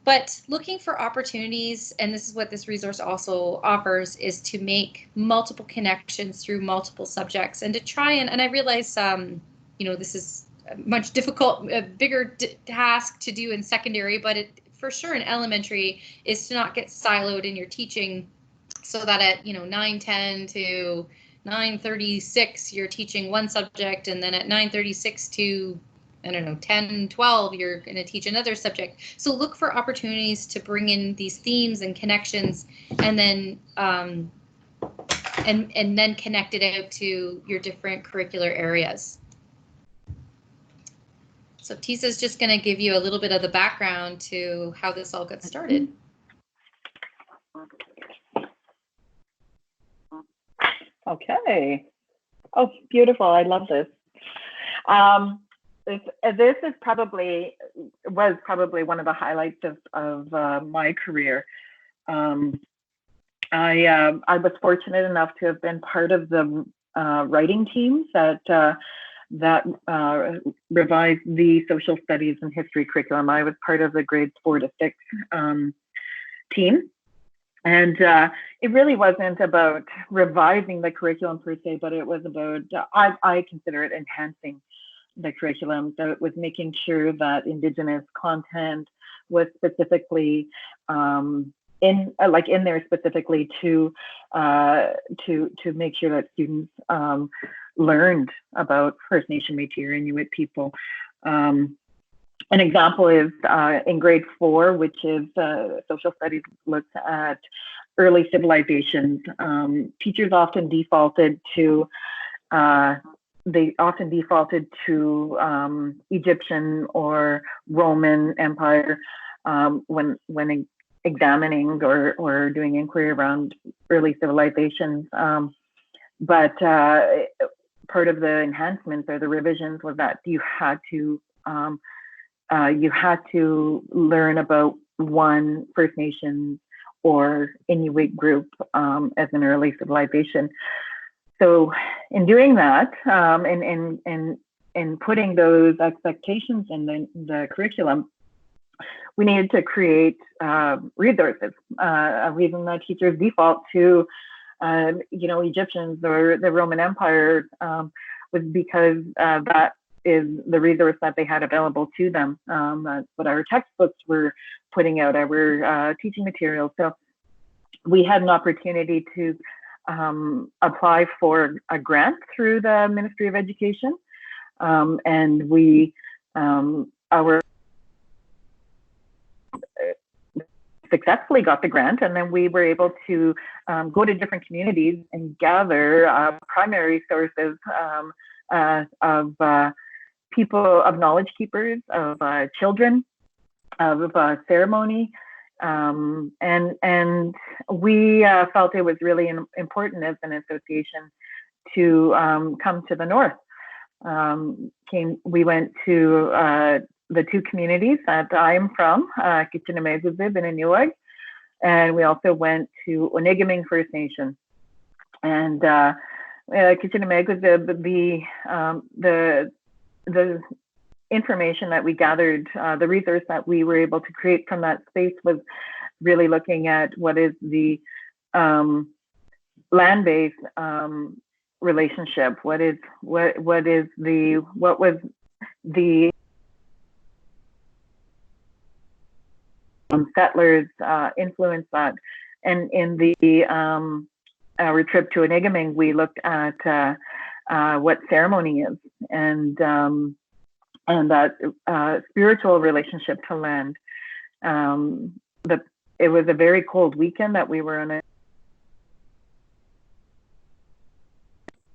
But looking for opportunities, and this is what this resource also offers, is to make multiple connections through multiple subjects, and to try and I realize, this is a much bigger task to do in secondary, but it for sure in elementary is to not get siloed in your teaching, so that at 9:10 to 9:36 you're teaching one subject, and then at 9:36 to 10, 12, you're going to teach another subject. So look for opportunities to bring in these themes and connections, and then and then connect it out to your different curricular areas. So Tesa's just going to give you a little bit of the background to how this all got started. Okay. Oh, beautiful. I love this. This was probably one of the highlights of my career. I was fortunate enough to have been part of the writing teams that revised the social studies and history curriculum. I was part of the grades 4 to 6 team. And it really wasn't about revising the curriculum per se, but it was about, I consider it enhancing the curriculum. So it was making sure that Indigenous content was specifically in there specifically to make sure that students learned about First Nation, Métis, or Inuit people. An example is in grade 4, which is social studies, looks at early civilizations. Teachers often defaulted to Egyptian or Roman Empire when examining or doing inquiry around early civilizations. But part of the enhancements or the revisions was that you had to learn about one First Nation or Inuit group as an early civilization. So in doing that, and putting those expectations in the curriculum, we needed to create resources. A reason that teachers default to Egyptians or the Roman Empire was because that is the resource that they had available to them. That's what our textbooks were putting out, our teaching materials. So we had an opportunity to apply for a grant through the Ministry of Education, and we successfully got the grant, and then we were able to go to different communities and gather primary sources of people, of knowledge keepers, of children, of ceremony, and we felt it was really important as an association to come to the north. We went to the two communities that I'm from, Kitchener-Megwezib and Inuit, and we also went to Onigaming First Nation. And Kitchener-Megwezib, the information that we gathered, the resource that we were able to create from that space was really looking at what is the land-based relationship, what was the settlers influence that. And in our trip to Onigaming, we looked at what ceremony is, and that spiritual relationship to land. It was a very cold weekend that we were on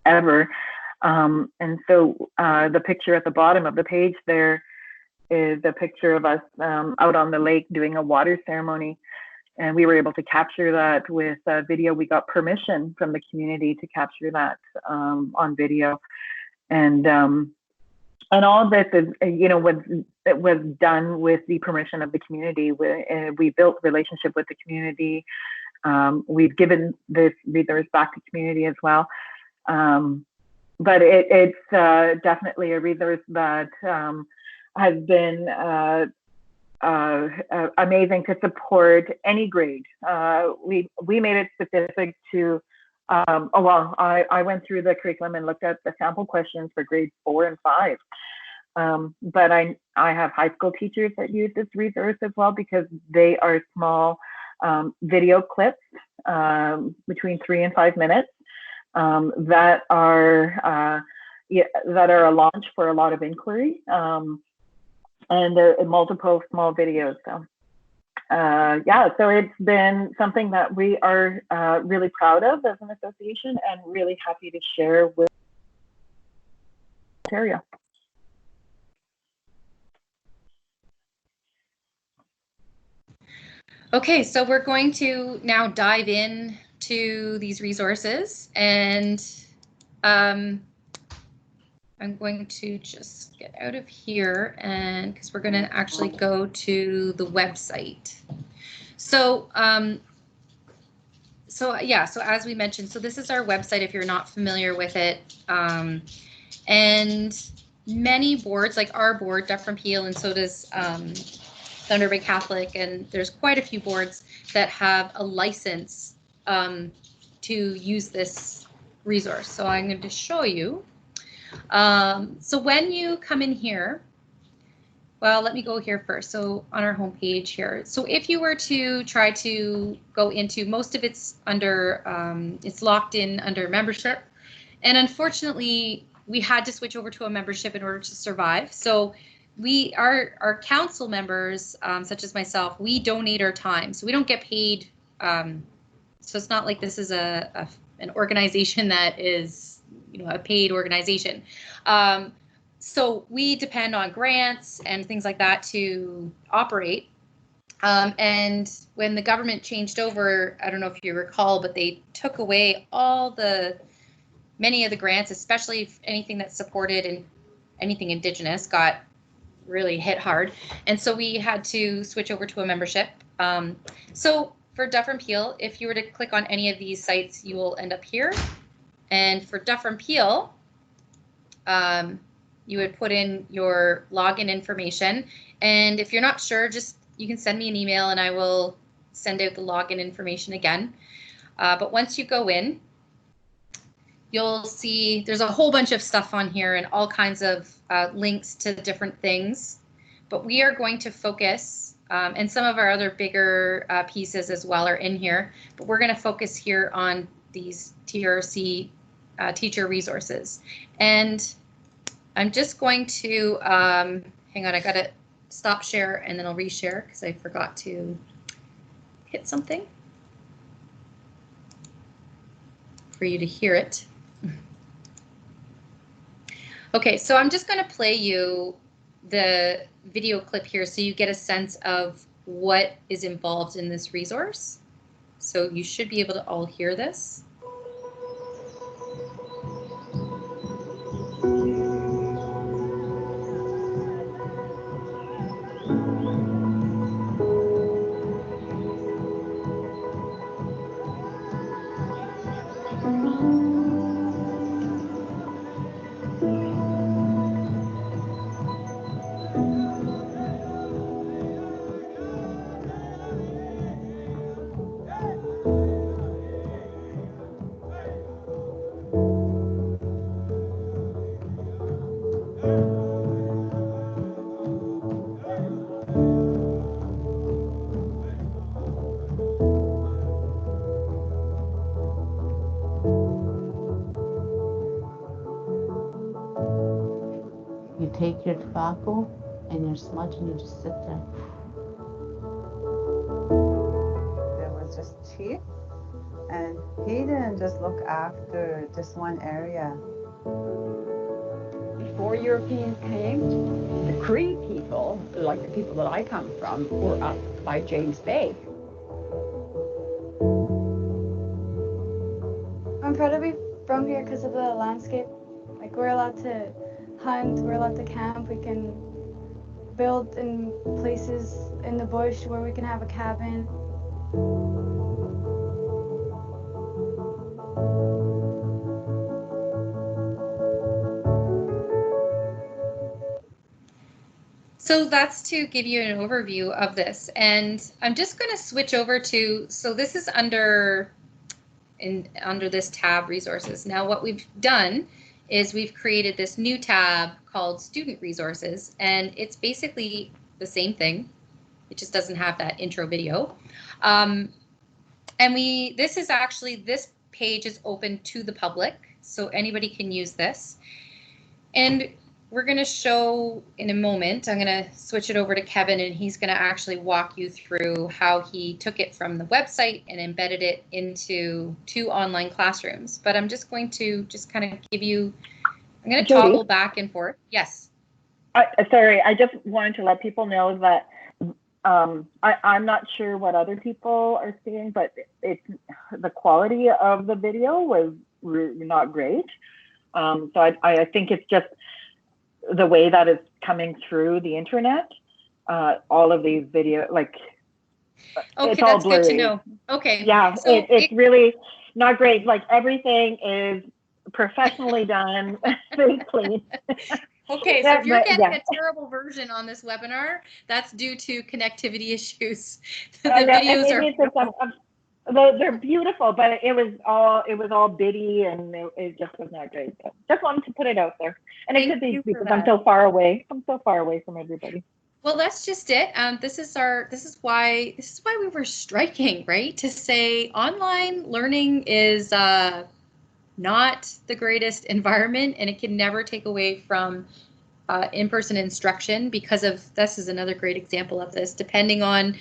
ever. And so the picture at the bottom of the page there is a picture of us out on the lake doing a water ceremony. And we were able to capture that with video. We got permission from the community to capture that on video. And all of this is, was done with the permission of the community. We built relationship with the community. We've given this resource back to community as well. but it's definitely a resource that has been amazing to support any grade. We made it specific to, I went through the curriculum and looked at the sample questions for grades 4 and 5. But I have high school teachers that use this resource as well, because they are small video clips between 3 and 5 minutes that are a launch for a lot of inquiry. And they're multiple small videos. So so it's been something that we are really proud of as an association, and really happy to share with Ontario. Okay, so we're going to now dive in to these resources, and I'm going to just get out of here, and because we're going to actually go to the website. So so as we mentioned, so this is our website if you're not familiar with it, and many boards, like our board, Deaf from Peel, and so does Thunder Bay Catholic, and there's quite a few boards that have a license to use this resource. So I'm going to show you. So when you come in here, well, let me go here first. So on our homepage here. So if you were to try to go into, most of it's under, it's locked in under membership. And unfortunately, we had to switch over to a membership in order to survive. So our council members, such as myself, we donate our time. So we don't get paid. So it's not like this is an organization that is, a paid organization. So we depend on grants and things like that to operate. And when the government changed over, I don't know if you recall, but they took away many of the grants, especially if anything that supported and anything Indigenous got really hit hard. And so we had to switch over to a membership. So for Deaf from Peel, if you were to click on any of these sites, you will end up here. And for Deaf from Peel, you would put in your login information. And if you're not sure, you can send me an email and I will send out the login information again. But once you go in, you'll see there's a whole bunch of stuff on here and all kinds of links to different things. But we are going to focus, and some of our other bigger pieces as well are in here, but we're going to focus here on these TRC teacher resources. And I'm just going to, hang on, I got to stop share and then I'll reshare because I forgot to hit something for you to hear it. Okay, so I'm just going to play you the video clip here so you get a sense of what is involved in this resource. So you should be able to all hear this. You take your tobacco and your smudge and you just sit there. There was just chief, and he didn't just look after just one area. Before Europeans came, the Cree people, like the people that I come from, were up by James Bay. I'm proud to be from here because of the landscape. Like, we're allowed to hunt, we're allowed to camp, we can build in places in the bush where we can have a cabin. So that's to give you an overview of this. And I'm just going to switch over to, so this is under this tab, resources. Now what we've done is we've created this new tab called student resources, and it's basically the same thing. It just doesn't have that intro video. And this page is open to the public, so anybody can use this. And we're going to show in a moment, I'm going to switch it over to Kevin, and he's going to actually walk you through how he took it from the website and embedded it into 2 online classrooms. But I'm just going to kind of give you, I'm going to toggle back and forth. Yes. Sorry, I just wanted to let people know that I'm not sure what other people are seeing, but the quality of the video was not great. So I think it's just the way that it's coming through the internet. All of these videos, like, okay, it's all that's blurry. good to know. Okay. Yeah, so it's really not great. Like, everything is professionally done, very clean. Okay, so if you're getting a terrible version on this webinar, that's due to connectivity issues. The videos are they're beautiful, but it was all bitty, and it just was not great. So just wanted to put it out there. And it could be because I'm so far away. I'm so far away from everybody. Well, that's just it. This is why we were striking, right? To say online learning is not the greatest environment, and it can never take away from in-person instruction, because of, this is another great example of this, depending on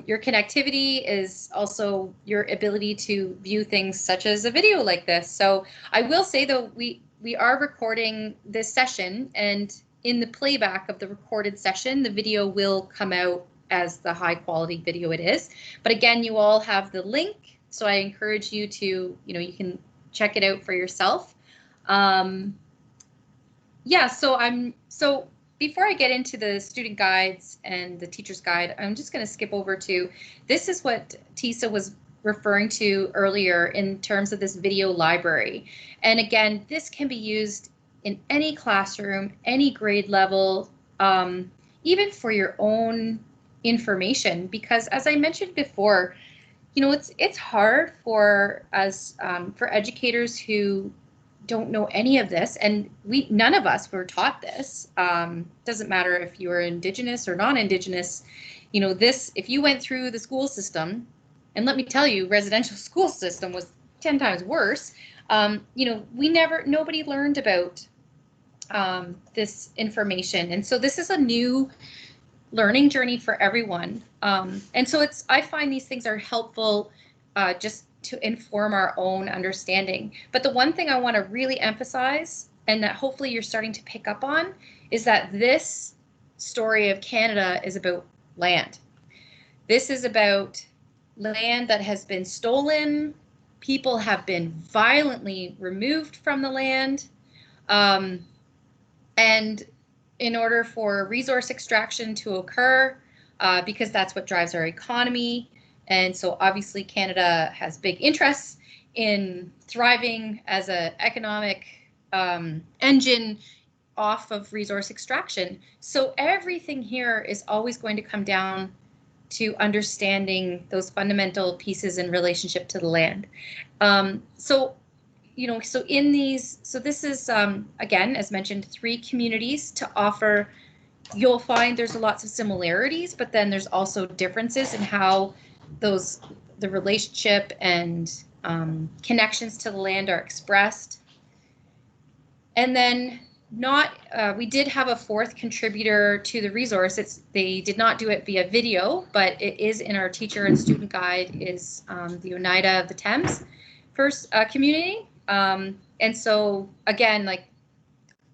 your connectivity is also your ability to view things such as a video like this. So I will say, though, we are recording this session, and in the playback of the recorded session, the video will come out as the high quality video it is. But again, you all have the link, so I encourage you to, you can check it out for yourself. Yeah, so before I get into the student guides and the teacher's guide, I'm just going to skip over to, this is what Tesa was referring to earlier in terms of this video library. And again, this can be used in any classroom, any grade level, even for your own information, because as I mentioned before, it's hard for educators who don't know any of this, and none of us were taught this. Doesn't matter if you are Indigenous or non-Indigenous, if you went through the school system, and let me tell you, residential school system was 10 times worse. Nobody learned about this information, and so this is a new learning journey for everyone. And so I find these things are helpful just to inform our own understanding. But the one thing I want to really emphasize, and that hopefully you're starting to pick up on, is that this story of Canada is about land. This is about land that has been stolen. People have been violently removed from the land. And in order for resource extraction to occur, because that's what drives our economy, and so obviously Canada has big interests in thriving as an economic engine off of resource extraction. So everything here is always going to come down to understanding those fundamental pieces in relationship to the land. So this is, again, as mentioned, 3 communities to offer. You'll find there's lots of similarities, but then there's also differences in how the relationship and connections to the land are expressed. And then we did have a 4th contributor to the resource. They did not do it via video, but it is in our teacher and student guide, is the Oneida of the Thames First community. And so again, like,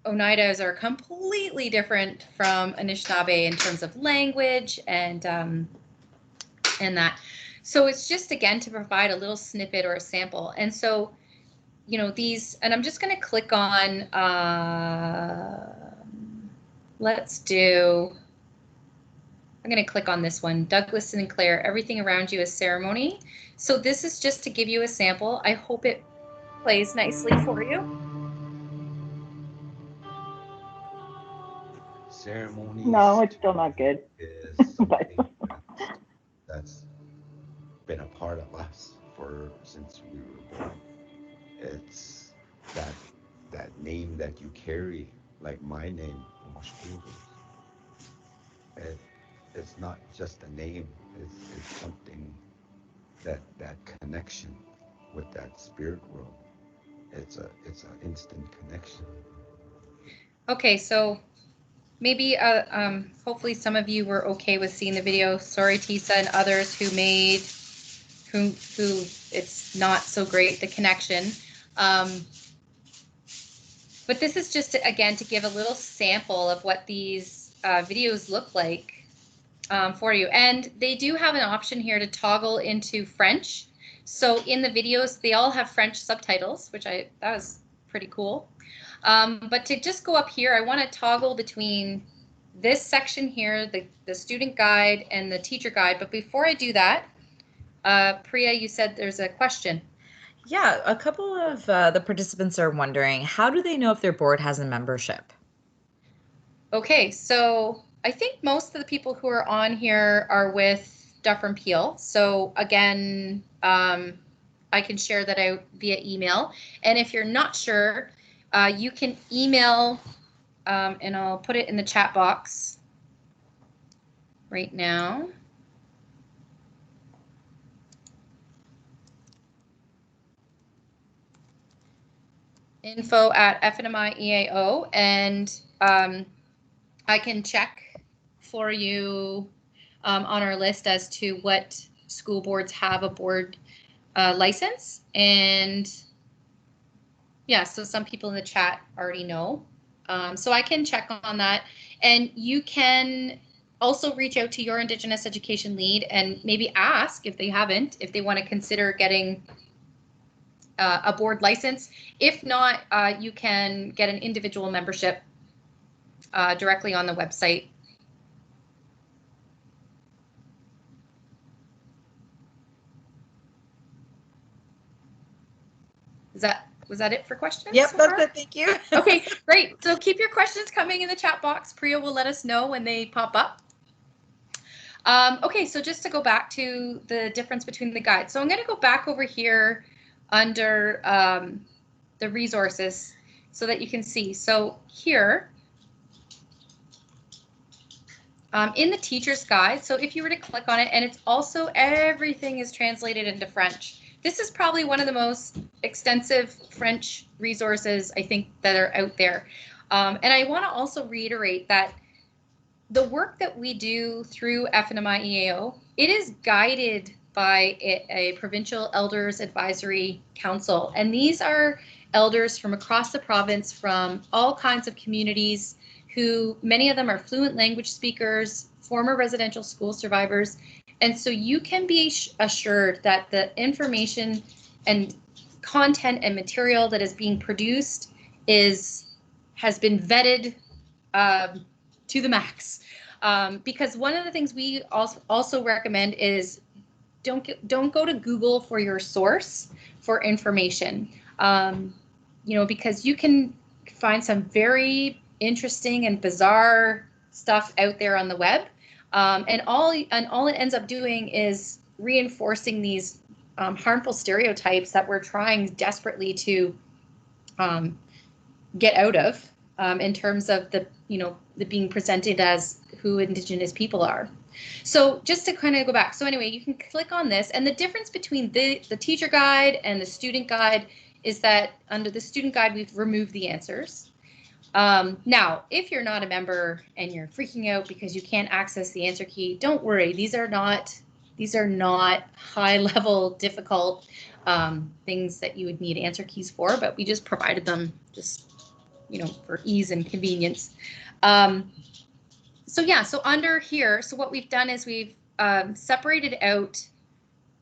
Oneidas are completely different from Anishinaabe in terms of language and that. So it's just, again, to provide a little snippet or a sample. And so, these, and I'm just going to click on, I'm going to click on this one, Douglas Sinclair, Everything Around You is Ceremony. So this is just to give you a sample. I hope it plays nicely for you. ceremonies. No, it's still not good. Is But something that's been a part of us since we were born. It's that name that you carry, like my name, it's not just a name. It's something that connection with that spirit world. It's an instant connection. Okay, so maybe hopefully some of you were okay with seeing the video. Sorry, Tesa and others who it's not so great, the connection. But this is just again to give a little sample of what these videos look like for you. And they do have an option here to toggle into French. So in the videos, they all have French subtitles, which that was pretty cool. But to just go up here, I want to toggle between this section here, the student guide and the teacher guide. But before I do that, Priya, you said there's a question. Yeah, a couple of the participants are wondering, how do they know if their board has a membership? Okay, so I think most of the people who are on here are with Dufferin Peel. So again, I can share that out via email. And if you're not sure, you can email, and I'll put it in the chat box right now. info@FNMIEAO, and I can check for you on our list as to what school boards have a board license. And yeah, so some people in the chat already know. So I can check on that. And you can also reach out to your Indigenous education lead and maybe ask, if they haven't, if they want to consider getting a board license. If not, you can get an individual membership directly on the website. Was that it for questions? Yep, so that's far? it. Thank you. Okay, great. So keep your questions coming in the chat box. Priya will let us know when they pop up. Okay, so just to go back to the difference between the guides. So I'm going to go back over here under the resources so that you can see. So here, in the teacher's guide, so if you were to click on it, and it's also everything is translated into French. This is probably one of the most extensive French resources I think that are out there. And I want to also reiterate that the work that we do through FNMIEAO, it is guided by a provincial elders advisory council. And these are elders from across the province, from all kinds of communities, who many of them are fluent language speakers, former residential school survivors. And so you can be assured that the information and content and material that is being produced has been vetted to the max. Because one of the things we also recommend is don't go to Google for your source for information. Because you can find some very interesting and bizarre stuff out there on the web. And all it ends up doing is reinforcing these harmful stereotypes that we're trying desperately to get out of in terms of the being presented as who Indigenous people are. So just to kind of go back. So anyway, you can click on this, and the difference between the teacher guide and the student guide is that under the student guide, we've removed the answers. Now, if you're not a member and you're freaking out because you can't access the answer key, don't worry. These are not high-level, difficult things that you would need answer keys for, but we just provided them just, for ease and convenience. So under here, so what we've done is we've separated out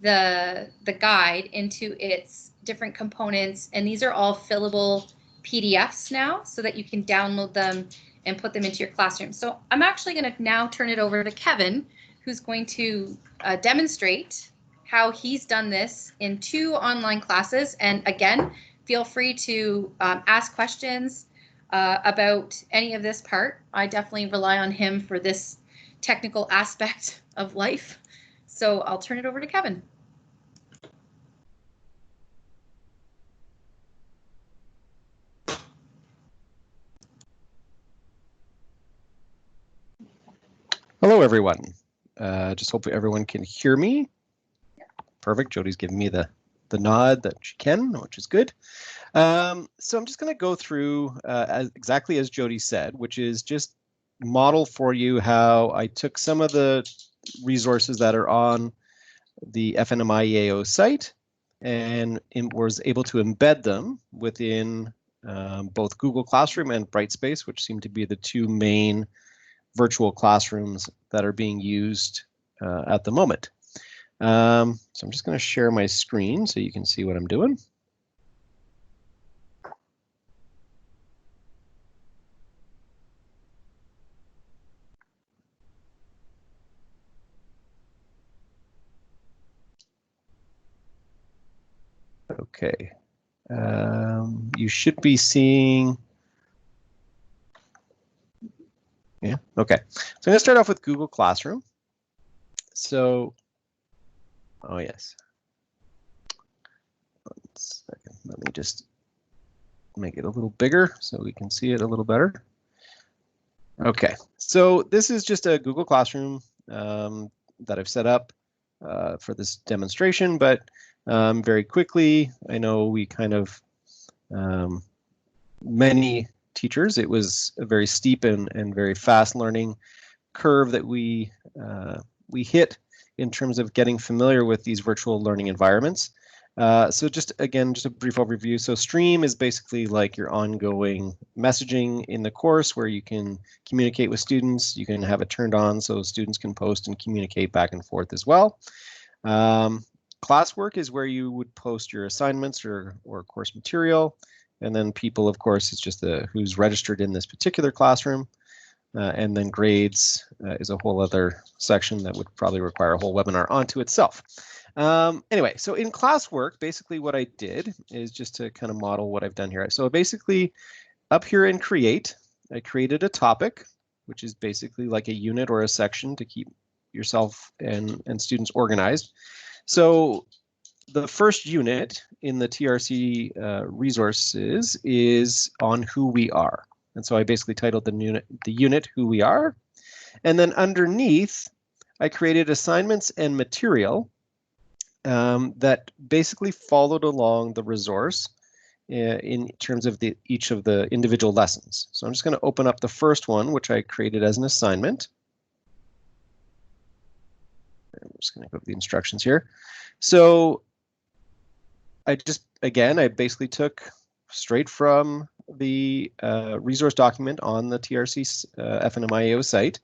the guide into its different components, and these are all fillable PDFs now, so that you can download them and put them into your classroom. So I'm actually going to now turn it over to Kevin, who's going to demonstrate how he's done this in 2 online classes. And again, feel free to ask questions about any of this part. I definitely rely on him for this technical aspect of life. So I'll turn it over to Kevin. Hello, everyone. Just hopefully everyone can hear me. Perfect. Jody's giving me the nod that she can, which is good. So I'm just going to go through exactly as Jody said, which is just model for you how I took some of the resources that are on the FNMIEAO site and was able to embed them within both Google Classroom and Brightspace, which seem to be the two main virtual classrooms that are being used at the moment. So I'm just going to share my screen so you can see what I'm doing. Okay, you should be seeing. Yeah, okay. So I'm going to start off with Google Classroom. So, oh yes. 1 second, let me just make it a little bigger so we can see it a little better. Okay, so this is just a Google Classroom that I've set up for this demonstration, but very quickly, I know we kind of, many teachers, it was a very steep and very fast learning curve that we hit in terms of getting familiar with these virtual learning environments. So just again, just a brief overview. So Stream is basically like your ongoing messaging in the course where you can communicate with students. You can have it turned on so students can post and communicate back and forth as well. Classwork is where you would post your assignments or course material. And then people, of course, is just who's registered in this particular classroom. And then grades is a whole other section that would probably require a whole webinar onto itself. Anyway, so in classwork, basically what I did is just to kind of model what I've done here. So basically up here in Create, I created a topic, which is basically like a unit or a section to keep yourself and students organized. So the first unit in the TRC resources is on who we are. And so I basically titled the unit Who We Are. And then underneath, I created assignments and material that basically followed along the resource in terms of each of the individual lessons. So I'm just going to open up the first one, which I created as an assignment. I'm just going to go over the instructions here. So I basically took straight from the resource document on the TRC FNMIEAO site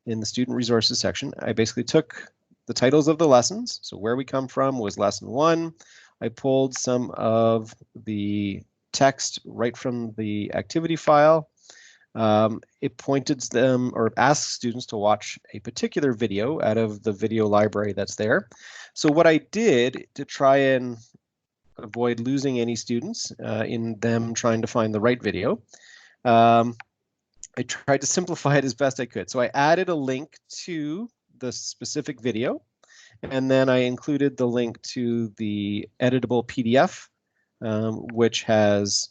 in the student resources section. I basically took the titles of the lessons. So where we come from was lesson 1. I pulled some of the text right from the activity file. It pointed them or asked students to watch a particular video out of the video library that's there. So what I did to try and avoid losing any students in them trying to find the right video, I tried to simplify it as best I could. So I added a link to the specific video, and then I included the link to the editable PDF, which has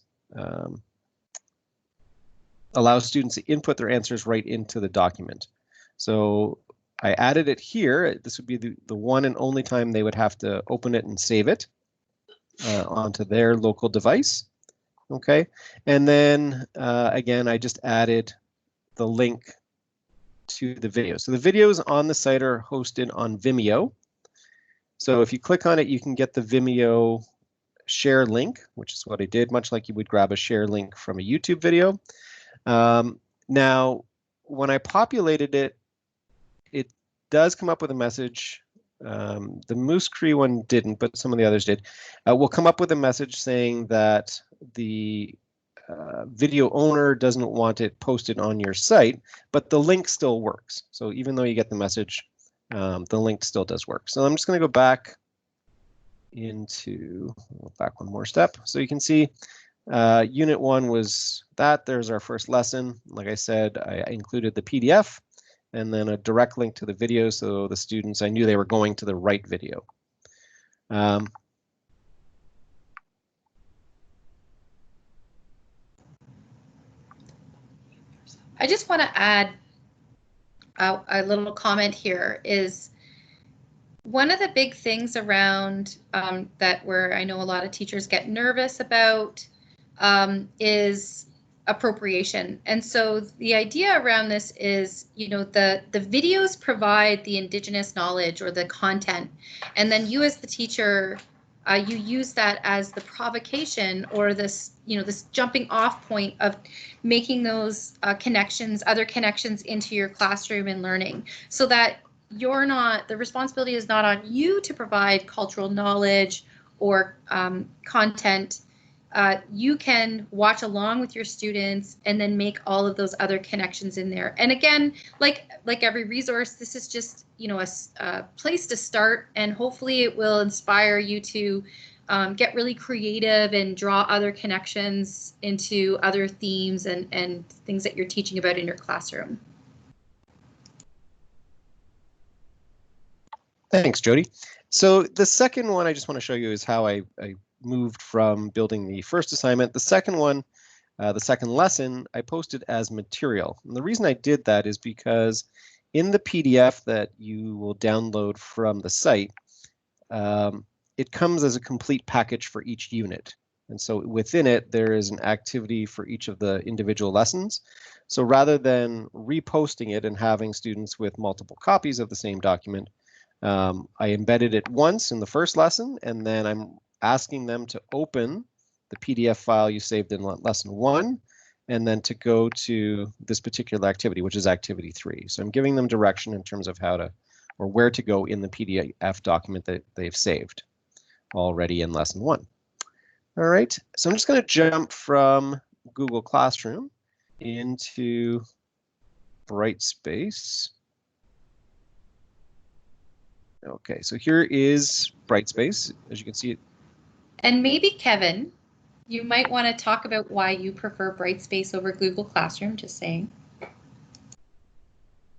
allows students to input their answers right into the document. So I added it here. This would be the one and only time they would have to open it and save it onto their local device. Okay, and then again, I just added the link to the video. So the videos on the site are hosted on Vimeo. So if you click on it, you can get the Vimeo share link, which is what I did, much like you would grab a share link from a YouTube video. Now, when I populated it, it does come up with a message. The Moose Cree one didn't, but some of the others did. We'll come up with a message saying that the video owner doesn't want it posted on your site, but the link still works. So even though you get the message, the link still does work. So I'm just going to go back one more step. So you can see Unit 1 was that. There's our first lesson. Like I said, I included the PDF and then a direct link to the video, so the students, I knew they were going to the right video. I just want to add a little comment here. Is one of the big things around that where I know a lot of teachers get nervous about is appropriation. And so the idea around this is, you know, the videos provide the Indigenous knowledge or the content, and then you as the teacher, you use that as the provocation or this, you know, this jumping off point of making those connections, other connections into your classroom and learning, so that you're not, the responsibility is not on you to provide cultural knowledge or content. You can watch along with your students and then make all of those other connections in there. And again, like every resource, this is just, you know, a place to start, and hopefully it will inspire you to get really creative and draw other connections into other themes and things that you're teaching about in your classroom. Thanks, Jody. So the second one I just want to show you is how I moved from building the first assignment. The second one, the second lesson, I posted as material. And the reason I did that is because in the PDF that you will download from the site, it comes as a complete package for each unit. And so within it, there is an activity for each of the individual lessons. So rather than reposting it and having students with multiple copies of the same document, I embedded it once in the first lesson, and then I'm asking them to open the PDF file you saved in lesson 1, and then to go to this particular activity, which is activity 3. So I'm giving them direction in terms of how to, or where to go in the PDF document that they've saved already in lesson 1. All right, so I'm just going to jump from Google Classroom into Brightspace. Okay, so here is Brightspace, as you can see. And maybe, Kevin, you might want to talk about why you prefer Brightspace over Google Classroom, just saying.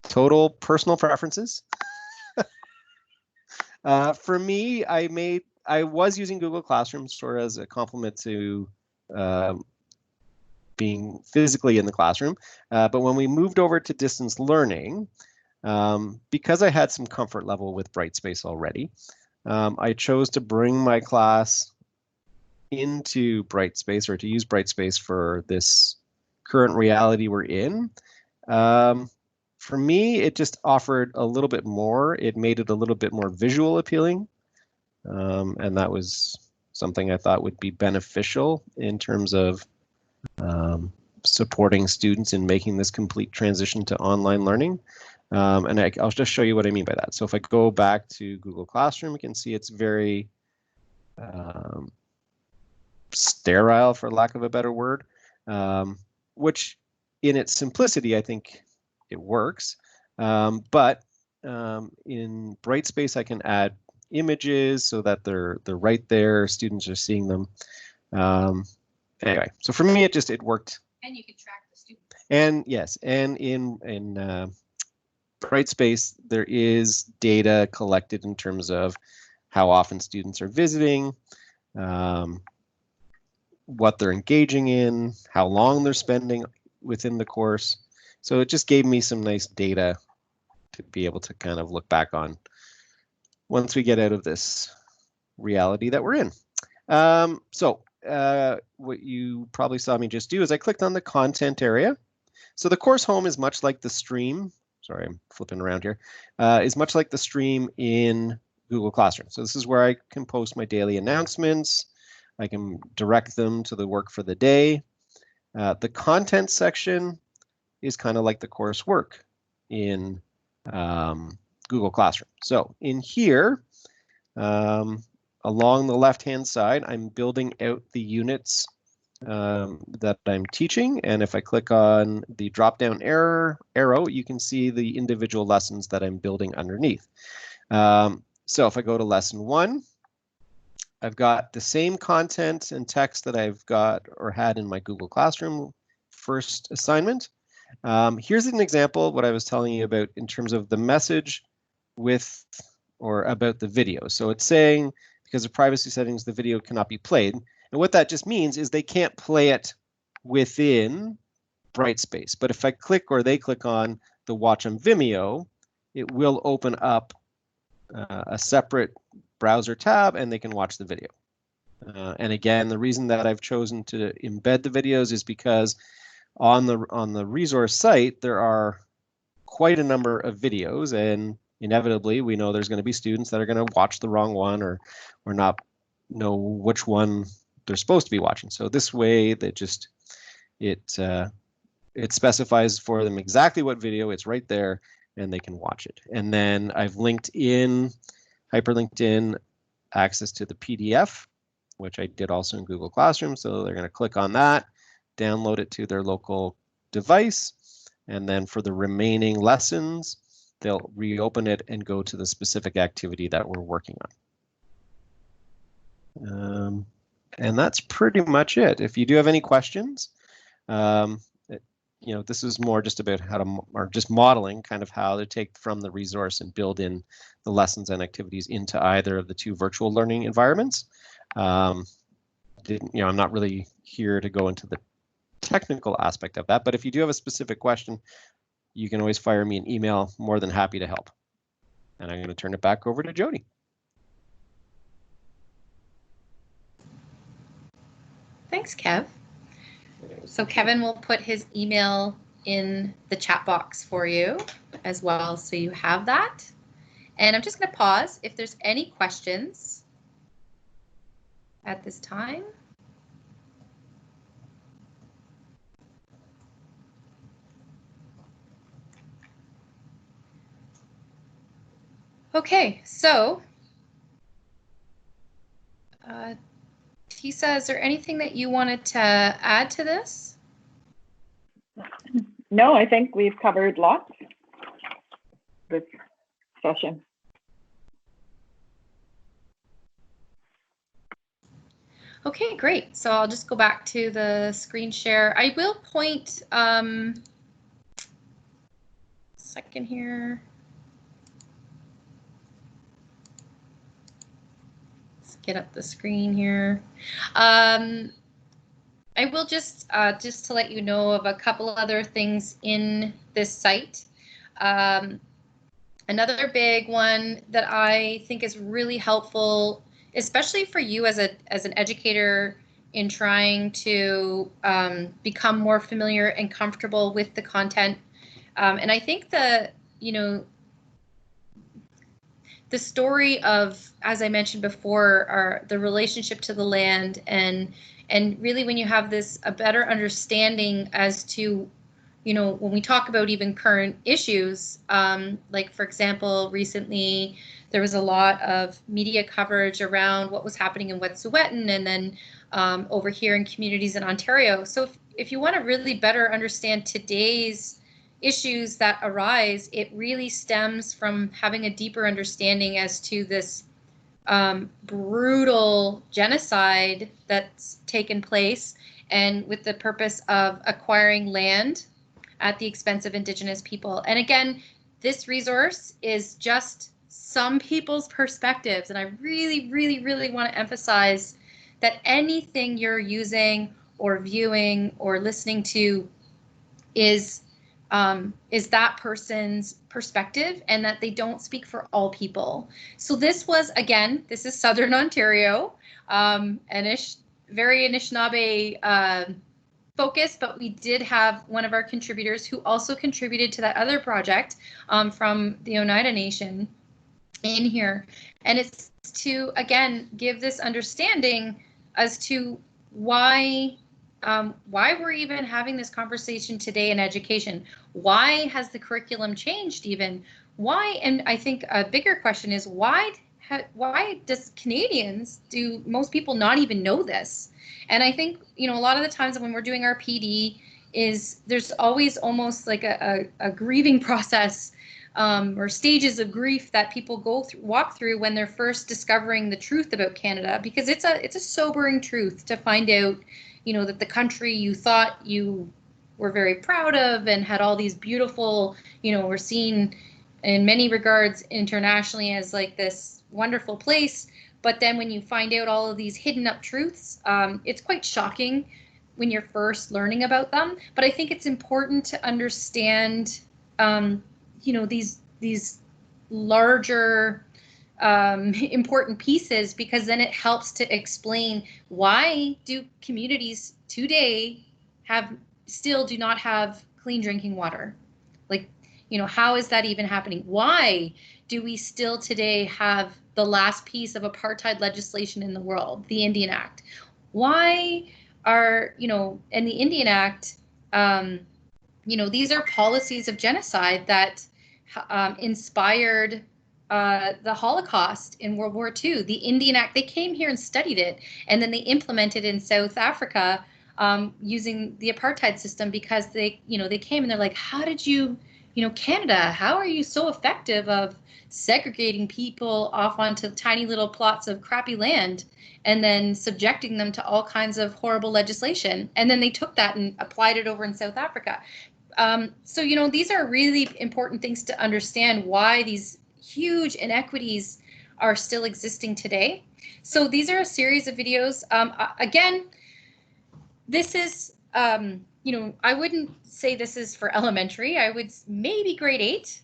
Total personal preferences. For me, I was using Google Classroom sort of as a complement to being physically in the classroom. But when we moved over to distance learning, because I had some comfort level with Brightspace already, I chose to bring my class into Brightspace, or to use Brightspace for this current reality we're in. For me, it just offered a little bit more. It made it a little bit more visual appealing. And that was something I thought would be beneficial in terms of supporting students in making this complete transition to online learning. And I'll just show you what I mean by that. So if I go back to Google Classroom, you can see it's very sterile, for lack of a better word, which in its simplicity, I think it works. But in Brightspace, I can add images so that they're right there. Students are seeing them. Anyway, so for me, it worked. And you can track the students. And yes, and in Brightspace, there is data collected in terms of how often students are visiting, what they're engaging in, how long they're spending within the course. So it just gave me some nice data to be able to kind of look back on once we get out of this reality that we're in. What you probably saw me just do is I clicked on the content area. So the course home is much like the stream. Sorry, I'm flipping around here. Is much like the stream in Google Classroom. So this is where I can post my daily announcements. I can direct them to the work for the day. The content section is kind of like the coursework in Google Classroom. So in here, along the left-hand side, I'm building out the units that I'm teaching. And if I click on the drop-down arrow, you can see the individual lessons that I'm building underneath. So if I go to lesson 1, I've got the same content and text that I've got or had in my Google Classroom first assignment. Here's an example of what I was telling you about in terms of the message with or about the video. So it's saying, because of privacy settings, the video cannot be played. And what that just means is they can't play it within Brightspace. But if I click or they click on the watch on Vimeo, it will open up a separate browser tab and they can watch the video. And again, the reason that I've chosen to embed the videos is because on the resource site, there are quite a number of videos, and inevitably we know there's going to be students that are going to watch the wrong one or not know which one they're supposed to be watching. So this way that just it specifies for them exactly what video, it's right there and they can watch it. And then I've hyperlinked in access to the PDF, which I did also in Google Classroom. So they're going to click on that, download it to their local device, and then for the remaining lessons, they'll reopen it and go to the specific activity that we're working on. And that's pretty much it. If you do have any questions, this is more just about how to, or just modeling kind of how to take from the resource and build in the lessons and activities into either of the two virtual learning environments. I'm not really here to go into the technical aspect of that, but if you do have a specific question, you can always fire me an email. More than happy to help. And I'm going to turn it back over to Jody. Thanks, Kev. So Kevin will put his email in the chat box for you as well, so you have that. And I'm just going to pause if there's any questions at this time. Okay, so Tesa, is there anything that you wanted to add to this? No, I think we've covered lots this session. Okay, great. So I'll just go back to the screen share. I will point, second here. Let's get up the screen here. I will just to let you know of a couple other things in this site. Another big one that I think is really helpful, especially for you as an educator in trying to become more familiar and comfortable with the content. And I think the story of, as I mentioned before, the relationship to the land and really when you have a better understanding as to, when we talk about even current issues, like for example, recently there was a lot of media coverage around what was happening in Wet'suwet'en and then over here in communities in Ontario. So if you want to really better understand today's issues that arise, it really stems from having a deeper understanding as to this brutal genocide that's taken place, and with the purpose of acquiring land at the expense of Indigenous people. And again, this resource is just some people's perspectives, and I really, really, really want to emphasize that anything you're using or viewing or listening to is that person's perspective, and that they don't speak for all people. So this is Southern Ontario, very Anishinaabe focused, but we did have one of our contributors who also contributed to that other project from the Oneida Nation in here. And it's to, again, give this understanding as to why we're even having this conversation today in education. Why has the curriculum changed even? Why, and I think a bigger question is why does do most people not even know this? And I think, a lot of the times when we're doing our PD there's always almost like a grieving process or stages of grief that people walk through when they're first discovering the truth about Canada, because it's a sobering truth to find out, that the country you thought you were very proud of and had all these beautiful, were seen in many regards internationally as like this wonderful place. But then when you find out all of these hidden up truths, it's quite shocking when you're first learning about them. But I think it's important to understand, these larger important pieces, because then it helps to explain why do communities today still do not have clean drinking water. Like, how is that even happening? Why do we still today have the last piece of apartheid legislation in the world, the Indian Act? Why are, and the Indian Act, these are policies of genocide that inspired the Holocaust in World War II. The Indian Act, they came here and studied it, and then they implemented in South Africa using the apartheid system, because they came and they're like, how did you, Canada, how are you so effective of segregating people off onto tiny little plots of crappy land and then subjecting them to all kinds of horrible legislation? And then they took that and applied it over in South Africa. So, these are really important things to understand why these huge inequities are still existing today. So these are a series of videos. Again, this is, I wouldn't say this is for elementary. I would maybe grade 8.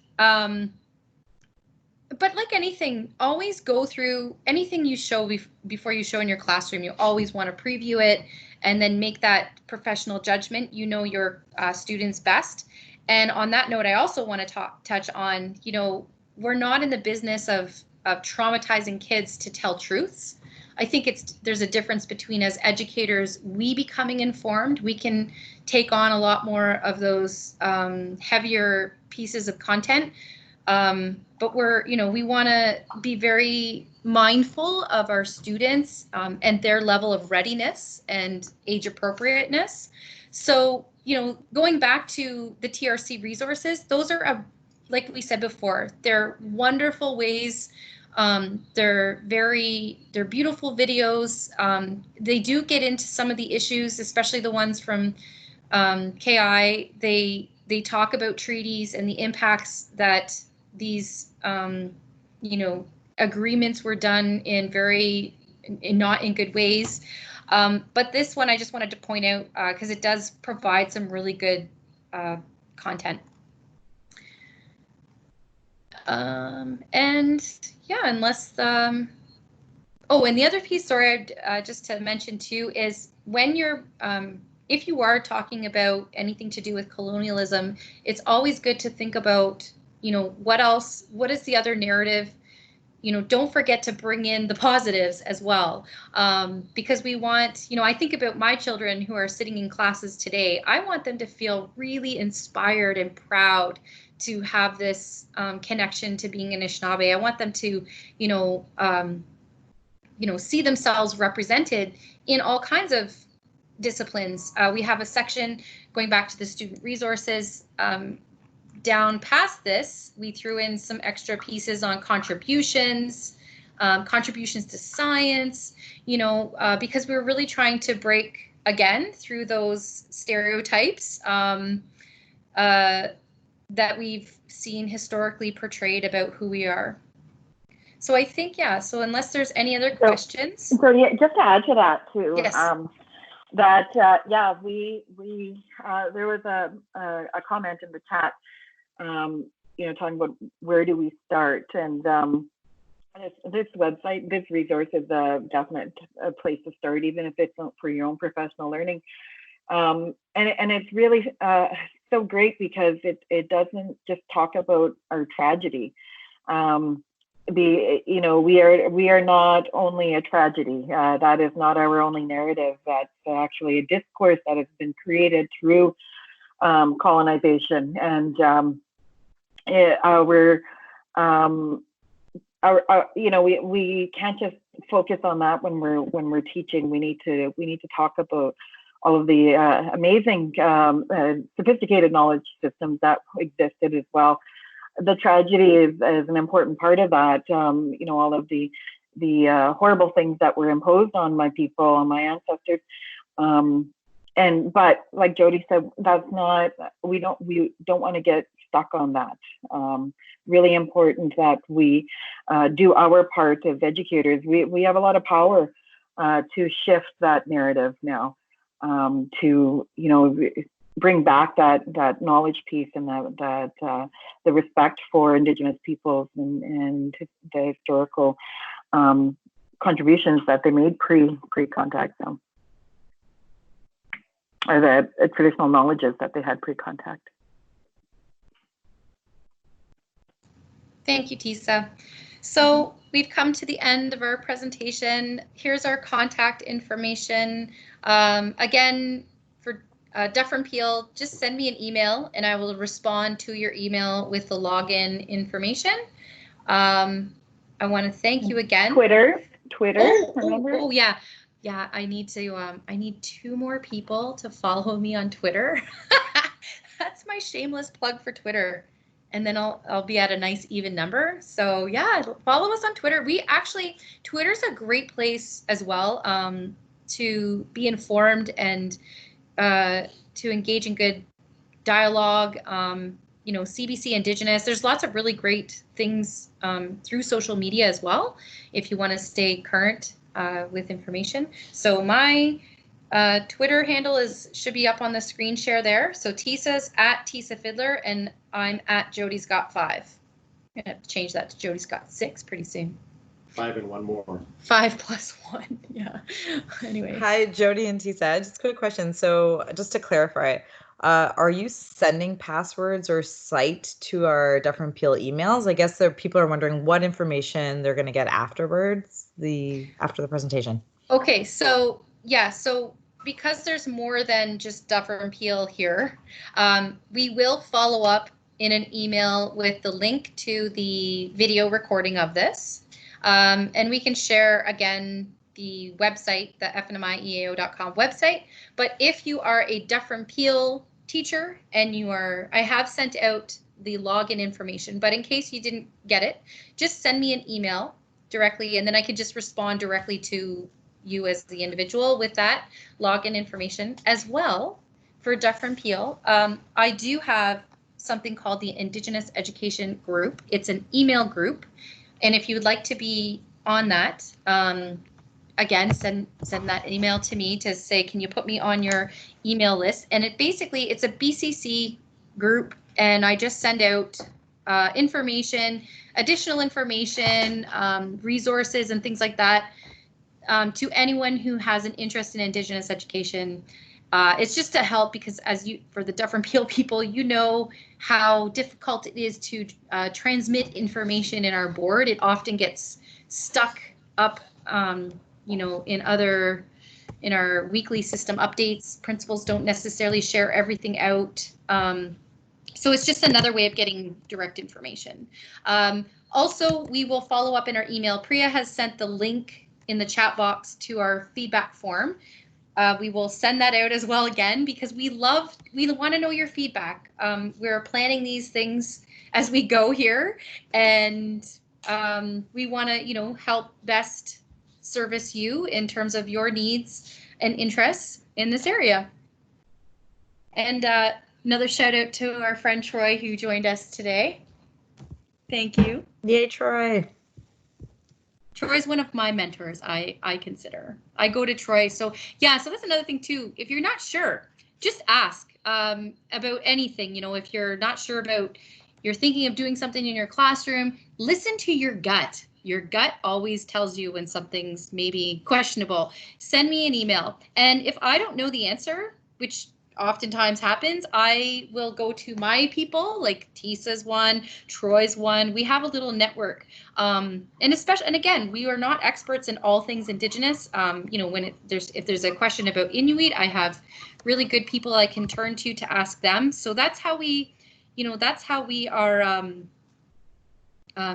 But like anything, always go through anything you show before you show in your classroom. You always want to preview it and then make that professional judgment. Your students best. And on that note, I also want to touch on, we're not in the business of traumatizing kids to tell truths. I think there's a difference between, as educators, we becoming informed, we can take on a lot more of those heavier pieces of content. But we want to be very mindful of our students and their level of readiness and age appropriateness. So, going back to the TRC resources, those are, like we said before, they're wonderful ways. They're beautiful videos. They do get into some of the issues, especially the ones from KI. They talk about treaties and the impacts that these agreements were done in not in good ways. But this one I just wanted to point out because it does provide some really good content. And yeah, unless oh, and the other piece, sorry, just to mention too, is when you're if you are talking about anything to do with colonialism, it's always good to think about, what is the other narrative? Don't forget to bring in the positives as well, because we want, I think about my children who are sitting in classes today. I want them to feel really inspired and proud to have this connection to being an Anishinaabe. I want them to, see themselves represented in all kinds of disciplines. We have a section going back to the student resources. Down past this, we threw in some extra pieces on contributions to science, because we were really trying to break again through those stereotypes that we've seen historically portrayed about who we are. So I think, yeah, so unless there's any other questions. So yeah, just to add to that too, yes. There was a comment in the chat, talking about where do we start, and this website, this resource is a definite place to start, even if it's not for your own professional learning. And it's really so great because it doesn't just talk about our tragedy. We are not only a tragedy. That is not our only narrative. That's actually a discourse that has been created through colonization, and we can't just focus on that when we're teaching. We need to talk about all of the amazing sophisticated knowledge systems that existed as well. the tragedy is an important part of that. You know, all of the horrible things that were imposed on my people and my ancestors. But like Jody said, that's not, we don't want to get stuck on that. Really important that we do our part as educators. We have a lot of power to shift that narrative now, to, you know, bring back that knowledge piece and that the respect for Indigenous peoples and the historical contributions that they made pre-contact. So, or the traditional knowledges that they had pre-contact. Thank you, Tesa. So we've come to the end of our presentation. Here's our contact information. Again, for Deaf and Peel, just send me an email and I will respond to your email with the login information. I want to thank you again. Twitter, remember? Oh yeah. Yeah, I need 2 more people to follow me on Twitter. That's my shameless plug for Twitter. And then I'll be at a nice even number. So yeah, follow us on Twitter. Twitter's a great place as well to be informed and to engage in good dialogue. You know, CBC Indigenous, there's lots of really great things through social media as well, if you want to stay current with information. So my Twitter handle should be up on the screen share there. So Tesa's at Tesa Fiddler and I'm at Jody's Got 5. I'm gonna have to change that to Jody's Got 6 pretty soon. 5 and 1 more. 5 plus 1, yeah. Anyway. Hi, Jody and Tesa. Just a quick question. So just to clarify, are you sending passwords or site to our Deaf and Peel emails? I guess people are wondering what information they're going to get afterwards, after the presentation. Okay, so yeah, so because there's more than just Deaf and Peel here, we will follow up in an email with the link to the video recording of this. And we can share again the website, the FNMIEAO.com website. But if you are a Deaf and Peel teacher and I have sent out the login information, but in case you didn't get it, just send me an email directly and then I can just respond directly to you as the individual with that login information as well. For Deaf and Peel, I do have something called the Indigenous Education Group. It's an email group. And if you would like to be on that, again, send that email to me to say, can you put me on your email list? And it's a BCC group, and I just send out information, additional information, resources and things like that to anyone who has an interest in Indigenous education. It's just to help because for the Deaf and Peel people, you know how difficult it is to transmit information in our board. It often gets stuck up, you know, in our weekly system updates. Principals don't necessarily share everything out. So it's just another way of getting direct information. Also, we will follow up in our email. Priya has sent the link in the chat box to our feedback form. We will send that out as well again because we want to know your feedback. We're planning these things as we go here, and we want to, you know, help best service you in terms of your needs and interests in this area. And another shout out to our friend Troy who joined us today. Thank you. Yay, Troy. Troy's one of my mentors, I consider. I go to Troy. So yeah, so that's another thing too. If you're not sure, just ask about anything. You know, if you're not sure about, you're thinking of doing something in your classroom, listen to your gut. Your gut always tells you when something's maybe questionable. Send me an email. And if I don't know the answer, which oftentimes happens, I will go to my people, like Tesa's one, Troy's one. We have a little network. And again, we are not experts in all things Indigenous. You know, if there's a question about Inuit, I have really good people I can turn to ask them. So that's how we are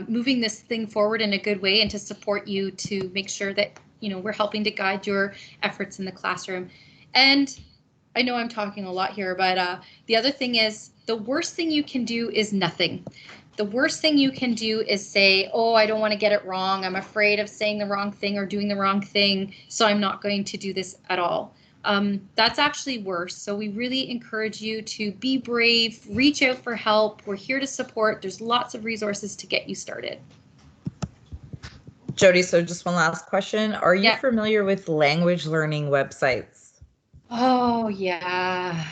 moving this thing forward in a good way and to support you to make sure that, you know, we're helping to guide your efforts in the classroom. And I know I'm talking a lot here, but the other thing is the worst thing you can do is nothing. the worst thing you can do is say, oh, I don't want to get it wrong. I'm afraid of saying the wrong thing or doing the wrong thing, so I'm not going to do this at all. That's actually worse. So we really encourage you to be brave, reach out for help. We're here to support. There's lots of resources to get you started. Jody, so just one last question. Are you familiar with language learning websites? Oh, yeah.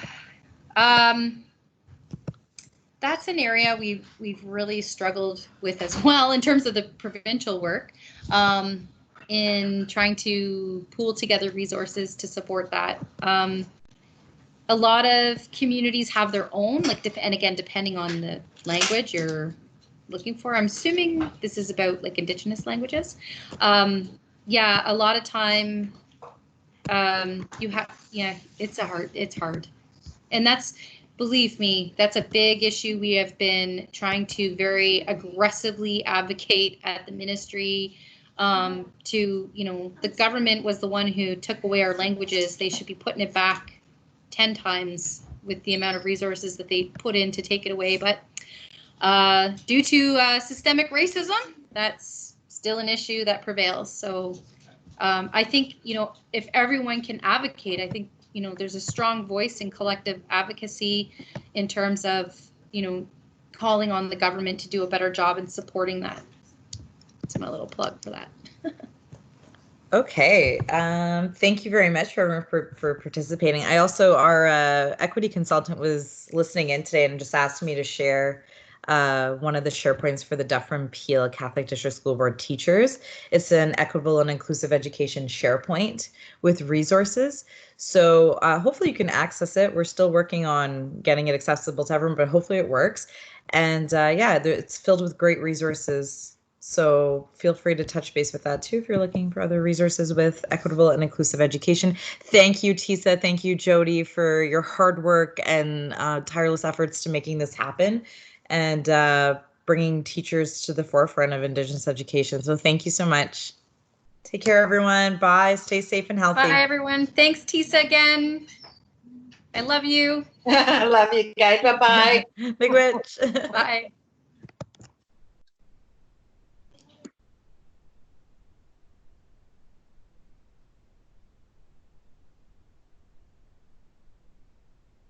That's an area we've really struggled with as well in terms of the provincial work, in trying to pool together resources to support that. A lot of communities have their own, and again, depending on the language you're looking for. I'm assuming this is about like Indigenous languages. Yeah, a lot of time it's hard. And that's, believe me, that's a big issue. We have been trying to very aggressively advocate at the ministry to, the government was the one who took away our languages. They should be putting it back 10 times with the amount of resources that they put in to take it away. But due to systemic racism, that's still an issue that prevails. So I think, if everyone can advocate, I think, there's a strong voice in collective advocacy in terms of, calling on the government to do a better job in supporting that. That's my little plug for that. Okay. Thank you very much for participating. I also, our equity consultant was listening in today and just asked me to share one of the SharePoints for the Dufferin Peel Catholic District School Board teachers. It's an equitable and inclusive education SharePoint with resources. So hopefully you can access it. We're still working on getting it accessible to everyone, but hopefully it works. And it's filled with great resources. So feel free to touch base with that too if you're looking for other resources with equitable and inclusive education. Thank you, Tesa. Thank you, Jody, for your hard work and tireless efforts to making this happen and bringing teachers to the forefront of Indigenous education. So thank you so much. Take care, everyone. Bye. Stay safe and healthy. Bye, everyone. Thanks, Tesa, again. I love you. I love you guys. Bye-bye. Big witch. Bye.